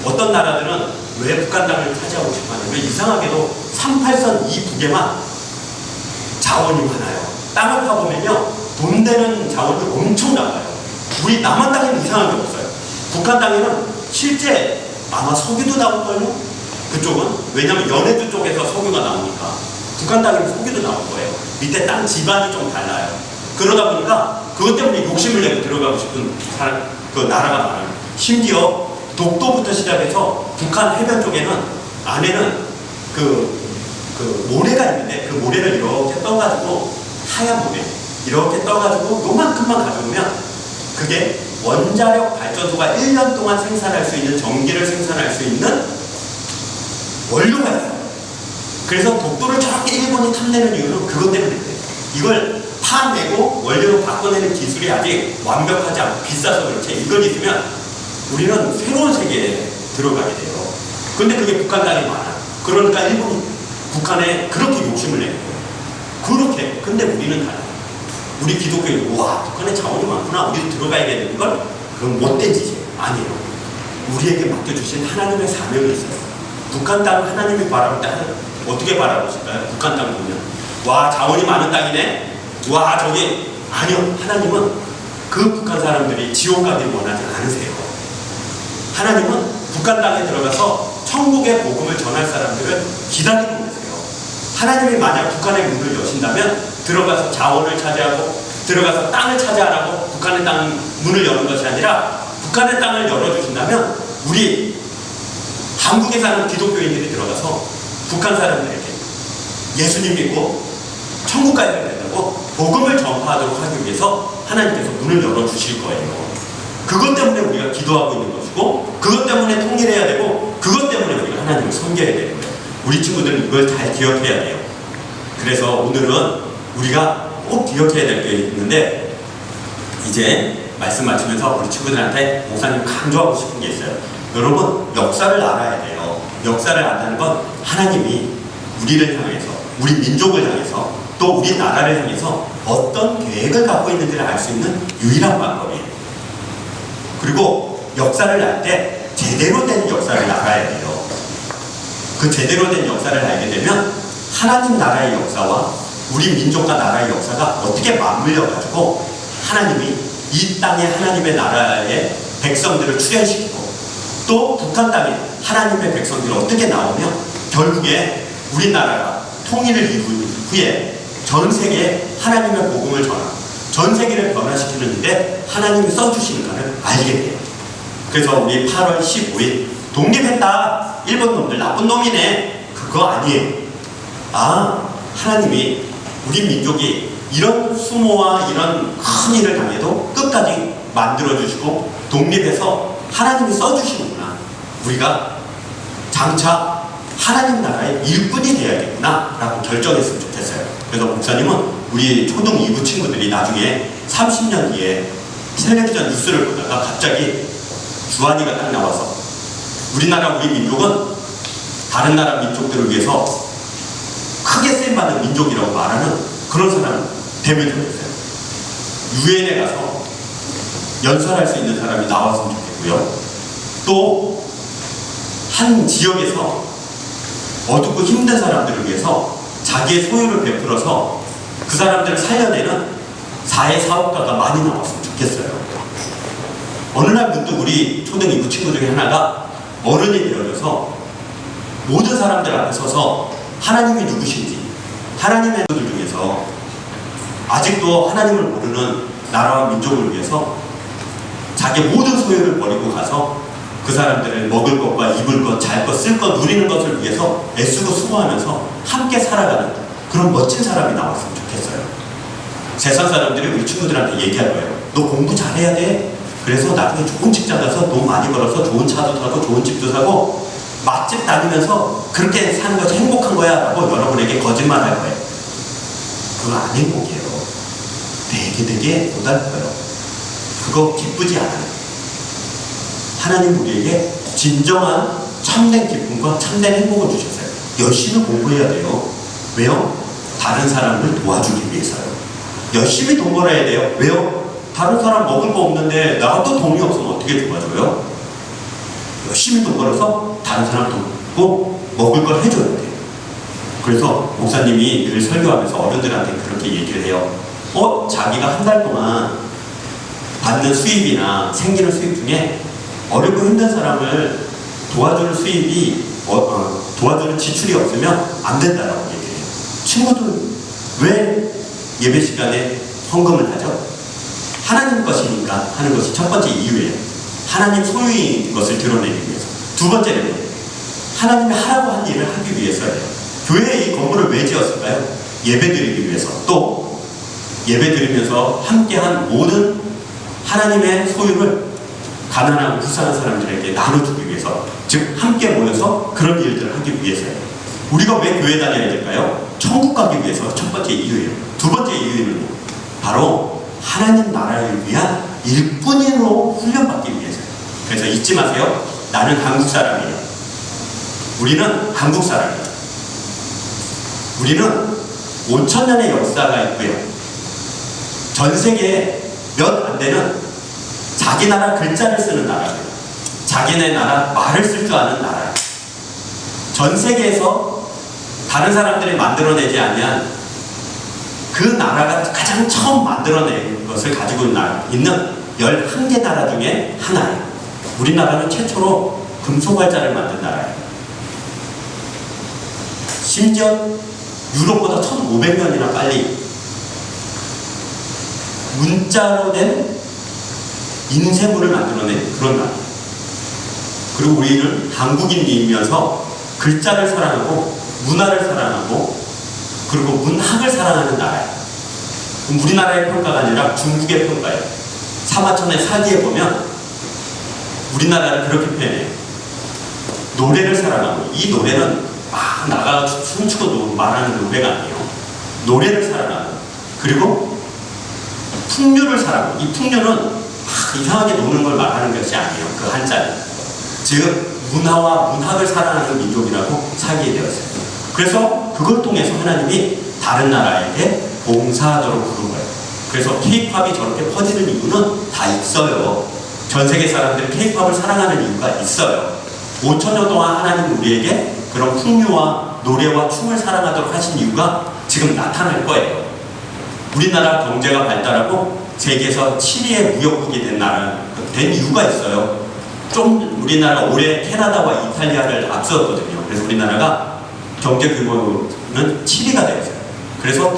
어떤 나라들은 왜 북한 땅을 차지하고 싶어 하냐면 이상하게도 38선 이 북에만 자원이 많아요. 땅을 파보면요 돈 되는 자원이 엄청 나와요. 우리 남한 땅에는 이상한 게 없어요. 북한 땅에는 실제 아마 석유도 나올걸요? 그쪽은? 왜냐면 연해주 쪽에서 석유가 나오니까 북한 땅에는 석유도 나올 거예요. 밑에 땅 지반이 좀 달라요. 그러다 보니까 그것 때문에 욕심을 내고 들어가고 싶은 사람, 그 나라가 많아요. 심지어 독도부터 시작해서 북한 해변 쪽에는 안에는 그 모래가 있는데 그 모래를 이렇게 떠가지고 하얀 모래 이렇게 떠가지고 요만큼만 가져오면 그게 원자력 발전소가 1년 동안 생산할 수 있는 전기를 생산할 수 있는 원료가 있어요. 그래서 독도를 저렇게 일본이 탐내는 이유는 그것 때문에 그래요. 이걸 파내고 원료로 바꿔내는 기술이 아직 완벽하지 않고 비싸서 그렇지 이걸 있으면 우리는 새로운 세계에 들어가게 돼요. 근데 그게 북한 땅이 많아. 그러니까 일본이 북한에 그렇게 욕심을 내는 거예요. 그렇게. 근데 우리는 달라요. 우리 기독교인 와 북한에 자원이 많구나. 우리도 들어가야겠는 걸 그건 못된 짓이에요. 아니에요. 우리에게 맡겨주신 하나님의 사명이 있어요. 북한 땅 하나님이 바라볼 때 어떻게 바라보실까요? 북한 땅 보면 와 자원이 많은 땅이네. 와 저기 아니요. 하나님은 그 북한 사람들이 지옥 가기를 원하지 않으세요. 하나님은 북한 땅에 들어가서 천국의 복음을 전할 사람들을 기다리고 계세요. 하나님이 만약 북한의 문을 여신다면 들어가서 자원을 차지하고 들어가서 땅을 차지하라고 북한의 땅 문을 여는 것이 아니라 북한의 땅을 열어주신다면 우리 한국에 사는 기독교인들이 들어가서 북한 사람들에게 예수님 믿고 천국 가야 된다고 복음을 전파하도록 하기 위해서 하나님께서 문을 열어주실 거예요. 그것 때문에 우리가 기도하고 있는 것이고 그것 때문에 통일해야 되고 그것 때문에 우리가 하나님을 섬겨야 되는 거예요. 우리 친구들은 이걸 잘 기억해야 돼요. 그래서 오늘은 우리가 꼭 기억해야 될 게 있는데 이제 말씀 마치면서 우리 친구들한테 목사님 강조하고 싶은 게 있어요. 여러분 역사를 알아야 돼요. 역사를 안다는 건 하나님이 우리를 향해서 우리 민족을 향해서 또 우리 나라를 향해서 어떤 계획을 갖고 있는지를 알 수 있는 유일한 방법이에요. 그리고 역사를 알 때 제대로 된 역사를 알아야 돼요. 그 제대로 된 역사를 알게 되면 하나님 나라의 역사와 우리 민족과 나라의 역사가 어떻게 맞물려가지고 하나님이 이 땅에 하나님의 나라의 백성들을 출현시키고 또 북한 땅에 하나님의 백성들이 어떻게 나오며 결국에 우리나라가 통일을 이룬 후에 전 세계에 하나님의 복음을 전하고 전 세계를 변화시키는 일에 하나님이 써주시는가를 알게 돼요. 그래서 우리 8월 15일 독립했다. 일본 놈들 나쁜 놈이네. 그거 아니에요. 아, 하나님이 우리 민족이 이런 수모와 이런 큰 일을 당해도 끝까지 만들어주시고 독립해서 하나님이 써주시는구나. 우리가 장차 하나님 나라의 일꾼이 되어야겠구나 라고 결정했으면 좋겠어요. 그래서 목사님은 우리 초등 2부 친구들이 나중에 30년 뒤에 텔레비전 뉴스를 보다가 갑자기 주한이가 딱 나와서 우리나라 우리 민족은 다른 나라 민족들을 위해서 크게 쓰임받는 민족이라고 말하는 그런 사람은 되면 좋겠어요. 유엔에 가서 연설할 수 있는 사람이 나왔으면 좋겠고요. 또 한 지역에서 어둡고 힘든 사람들을 위해서 자기의 소유를 베풀어서 그 사람들을 살려내는 사회사업가가 많이 나왔으면 좋겠어요. 어느 날 문득 우리 초등 2부 친구 중에 하나가 어른이 되어져서 모든 사람들 앞에 서서 하나님이 누구신지, 하나님의 분들 중에서 아직도 하나님을 모르는 나라와 민족을 위해서 자기 모든 소유를 버리고 가서 그 사람들을 먹을 것과 입을 것, 잘 것, 쓸 것, 누리는 것을 위해서 애쓰고 수고하면서 함께 살아가는 그런 멋진 사람이 나왔으면 좋겠어요. 세상 사람들이 우리 친구들한테 얘기할 거예요. 너 공부 잘해야 돼. 그래서 나중에 좋은 직장 가서 돈 많이 벌어서 좋은 차도 타고 좋은 집도 사고 맛집 다니면서 그렇게 사는 것이 행복한 거야 라고 여러분에게 거짓말 할 거예요. 그거 안 행복해요. 되게 고달퍼요. 그거 기쁘지 않아요. 하나님 우리에게 진정한 참된 기쁨과 참된 행복을 주셨어요. 열심히 공부해야 돼요. 왜요? 다른 사람을 도와주기 위해서요. 열심히 돈 벌어야 돼요. 왜요? 다른 사람 먹을 거 없는데 나도 돈이 없으면 어떻게 도와줘요? 열심히 돈 벌어서 다른 사람 돕고 먹을 걸 해줘야 돼요. 그래서 목사님이 늘 설교하면서 어른들한테 그렇게 얘기를 해요. 자기가 한 달 동안 받는 수입이나 생기는 수입 중에 어렵고 힘든 사람을 도와주는 수입이 도와주는 지출이 없으면 안 된다라고 얘기해요. 친구들 왜 예배 시간에 헌금을 하죠? 하나님 것이니까 하는 것이 첫 번째 이유예요. 하나님 소유인 것을 드러내기 위해서. 두 번째는 하나님이 하라고 한 일을 하기 위해서예요. 교회에 이 건물을 왜 지었을까요? 예배 드리기 위해서. 또 예배 드리면서 함께한 모든 하나님의 소유를 가난하고 불쌍한 사람들에게 나눠주기 위해서, 즉 함께 모여서 그런 일들을 하기 위해서예요. 우리가 왜 교회 다녀야 될까요? 천국 가기 위해서 첫 번째 이유예요. 두 번째 이유는 바로 하나님 나라를 위한 일꾼으로 훈련받기 위해서예요. 그래서 잊지 마세요. 나는 한국 사람이에요. 우리는 한국 사람이에요. 우리는 5,000년의 역사가 있고요. 전 세계에 몇 안 되는 자기 나라 글자를 쓰는 나라예요. 자기네 나라 말을 쓸 줄 아는 나라예요. 전 세계에서 다른 사람들이 만들어내지 아니한 그 나라가 가장 처음 만들어낸 것을 가지고 있는 11개 나라 중에 하나예요. 우리나라는 최초로 금속활자를 만든 나라예요. 심지어 유럽보다 1500년이나 빨리 문자로 된 인쇄물을 만들어낸 그런 나라. 그리고 우리는 한국인이면서 글자를 사랑하고 문화를 사랑하고 그리고 문학을 사랑하는 나라예요. 그럼 우리나라의 평가가 아니라 중국의 평가예요. 사마천의 사기에 보면 우리나라를 그렇게 표현해요. 노래를 사랑하고, 이 노래는 막 나가 춤추고 말하는 노래가 아니에요. 노래를 사랑하고, 그리고 풍류를 사랑하고, 이 풍류는 이상하게 노는 걸 말하는 것이 아니에요. 그 한자는. 즉 문화와 문학을 사랑하는 민족이라고 사기에 되었어요. 그래서 그걸 통해서 하나님이 다른 나라에게 봉사하도록 부른 거예요. 그래서 K-팝이 저렇게 퍼지는 이유는 다 있어요. 전 세계 사람들이 K-팝을 사랑하는 이유가 있어요. 5,000년 동안 하나님 우리에게 그런 풍류와 노래와 춤을 사랑하도록 하신 이유가 지금 나타날 거예요. 우리나라 경제가 발달하고 세계에서 7위의 무역국이 된 이유가 있어요. 좀 우리나라 올해 캐나다와 이탈리아를 앞섰거든요. 그래서 우리나라가 경제 규모는 7위가 되었어요. 그래서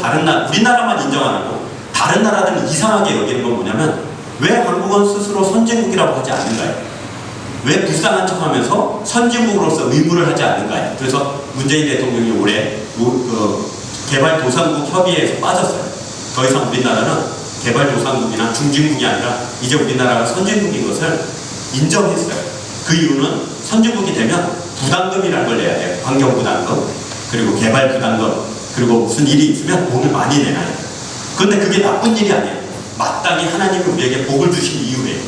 우리나라만 인정 안 하고 다른 나라들은 이상하게 여기는 건 뭐냐면, 왜 한국은 스스로 선진국이라고 하지 않는가요? 왜 불쌍한 척하면서 선진국으로서 의무를 하지 않는가요? 그래서 문재인 대통령이 올해 개발도상국 협의회에서 빠졌어요. 더 이상 우리나라는 개발도상국이나 중진국이 아니라 이제 우리나라가 선진국인 것을 인정했어요. 그 이유는 선진국이 되면 부담금이라는 걸 내야 돼요. 환경부담금, 그리고 개발부담금, 그리고 무슨 일이 있으면 돈을 많이 내놔야 돼요. 그런데 그게 나쁜 일이 아니에요. 마땅히 하나님이 우리에게 복을 주신 이유예요.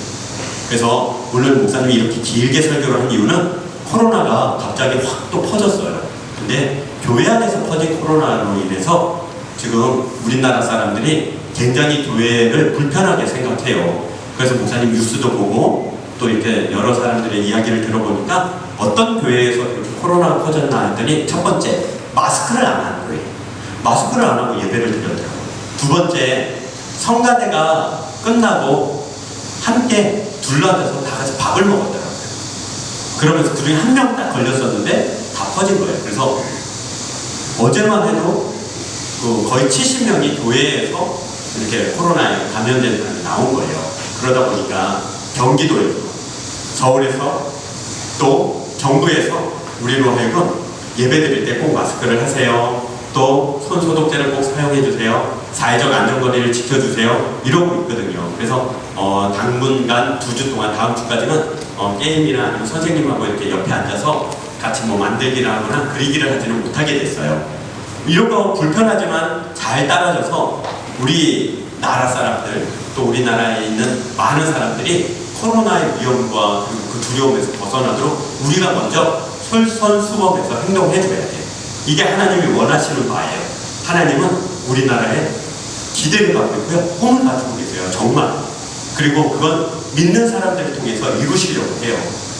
그래서 물론 목사님이 이렇게 길게 설교를 한 이유는 코로나가 갑자기 확 또 퍼졌어요. 근데 교회 안에서 퍼진 코로나로 인해서 지금 우리나라 사람들이 굉장히 교회를 불편하게 생각해요. 그래서 목사님 뉴스도 보고 또 이렇게 여러 사람들의 이야기를 들어보니까 어떤 교회에서 이렇게 코로나가 퍼졌나 했더니 첫 번째, 마스크를 안 하는 거예요. 마스크를 안 하고 예배를 드렸더라고요. 두 번째, 성가대가 끝나고 함께 둘러앉아서 다 같이 밥을 먹었더라고요. 그러면서 그중에 한 명 딱 걸렸었는데 다 퍼진 거예요. 그래서 어제만 해도 거의 70명이 교회에서 이렇게 코로나에 감염된 사람이 나온 거예요. 그러다 보니까 경기도에서, 서울에서, 또 정부에서 우리로 하여금 예배 드릴 때 꼭 마스크를 하세요. 또 손 소독제를 꼭 사용해 주세요. 사회적 안전거리를 지켜주세요. 이러고 있거든요. 그래서 당분간 2주 동안 다음 주까지는 게임이나 아니면 선생님하고 이렇게 옆에 앉아서 같이 뭐 만들기를 하거나 그리기를 하지는 못하게 됐어요. 이런 거 불편하지만 잘 따라줘서 우리 나라 사람들, 또 우리나라에 있는 많은 사람들이 코로나의 위험과 그리고 그 두려움에서 벗어나도록 우리가 먼저 솔선수범해서 행동해줘야 돼요. 이게 하나님이 원하시는 바예요. 하나님은 우리나라에 기대를 갖고 있고요. 꿈을 가지고 계세요. 정말. 그리고 그건 믿는 사람들을 통해서 이루시려고 해요.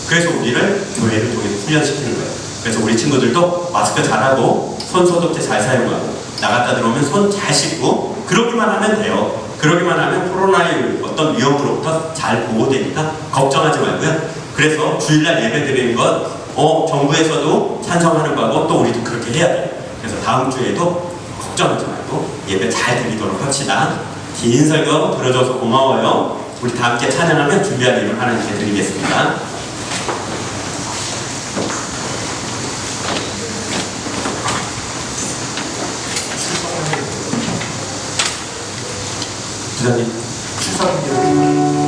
그래서 우리를 교회를 통해서 훈련시키는 거예요. 그래서 우리 친구들도 마스크 잘하고 손 소독제 잘 사용하고 나갔다 들어오면 손 잘 씻고 그러기만 하면 돼요. 그러기만 하면 코로나의 어떤 위험으로부터 잘 보호되니까 걱정하지 말고요. 그래서 주일날 예배 드리는 것 정부에서도 찬성하는 거고 또 우리도 그렇게 해야 돼요. 그래서 다음 주에도 걱정하지 말고 예배 잘 드리도록 합시다. 긴 설교 들어줘서 고마워요. 우리 다 함께 찬양하며 준비한 일을 하나님께 드리겠습니다. 부장님, 출석합니다.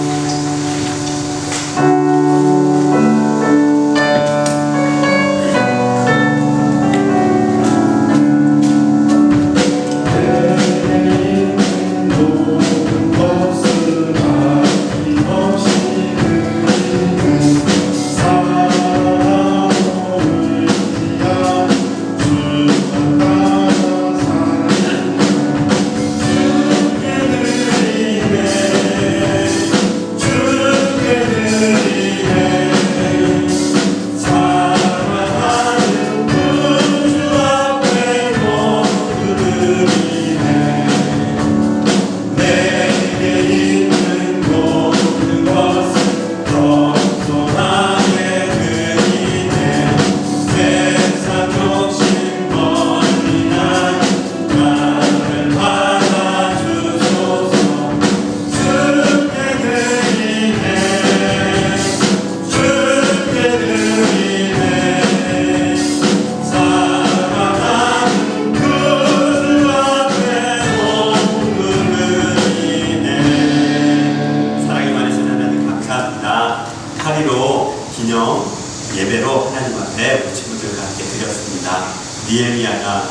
예배로 하나님 앞에 우리 친구들과 함께 드렸습니다. 니에미야가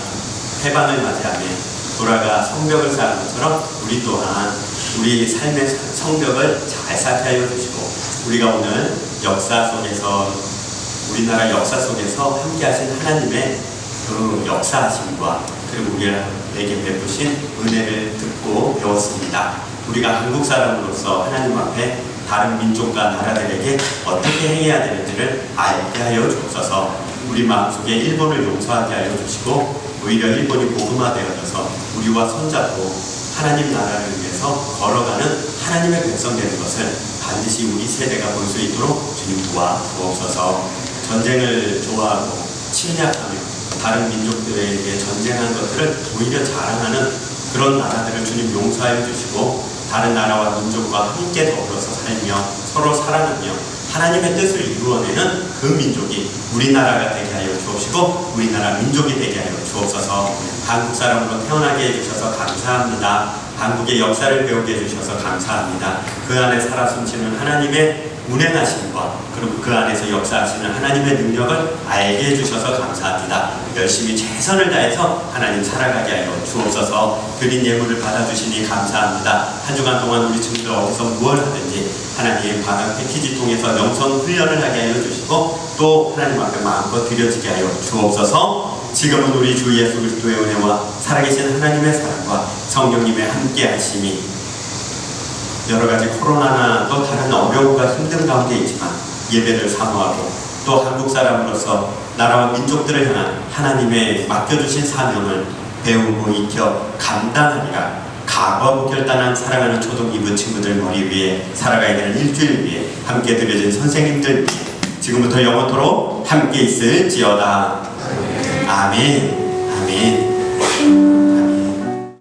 해방을 맞이하며 돌아가 성벽을 쌓은 것처럼 우리 또한 우리 삶의 성벽을 잘 쌓게 하여 주시고 우리가 오늘 역사 속에서 우리나라 역사 속에서 함께 하신 하나님의 그 역사하심과 그리고 우리에게 베푸신 은혜를 듣고 배웠습니다. 우리가 한국 사람으로서 하나님 앞에 다른 민족과 나라들에게 어떻게 행해야 되는지를 알게 하여 주옵소서. 우리 마음속에 일본을 용서하게 하여 주시고 오히려 일본이 복음화되어져서 우리와 손잡고 하나님 나라를 위해서 걸어가는 하나님의 백성 되는 것을 반드시 우리 세대가 볼 수 있도록 주님 도와주옵소서. 전쟁을 좋아하고 침략하며 다른 민족들에게 전쟁한 것들을 오히려 자랑하는 그런 나라들을 주님 용서하여 주시고 다른 나라와 민족과 함께 더불어서 살며 서로 사랑하며 하나님의 뜻을 이루어내는 그 민족이 우리나라가 되게 하여 주옵시고 우리나라 민족이 되게 하여 주옵소서. 한국 사람으로 태어나게 해주셔서 감사합니다. 한국의 역사를 배우게 해주셔서 감사합니다. 그 안에 살아 숨쉬는 하나님의 운행하심과 그리고 그 안에서 역사하시는 하나님의 능력을 알게 해주셔서 감사합니다. 열심히 최선을 다해서 하나님 살아가게 하여 주옵소서. 드린 예물을 받아주시니 감사합니다. 한 주간 동안 우리 친구들 어디서 무엇을 하든지 하나님 방학 패키지 통해서 영성 훈련을 하게 하여 주시고 또 하나님 앞에 마음껏 드려지게 하여 주옵소서. 지금은 우리 주 예수 그리스도의 은혜와 살아계신 하나님의 사랑과 성령님의 함께 하심이 여러가지 코로나나 또 다른 어려움과 힘든 가운데 있지만 예배를 사모하고 또 한국 사람으로서 나라와 민족들을 향한 하나님의 맡겨주신 사명을 배우고 익혀 감당하리라 각오하고 결단한 사랑하는 초등 2부 친구들 머리 위에 살아가야 되는 일주일 위에 함께 드려진 선생님들 지금부터 영원토록 함께 있을지어다. 아멘. 아멘.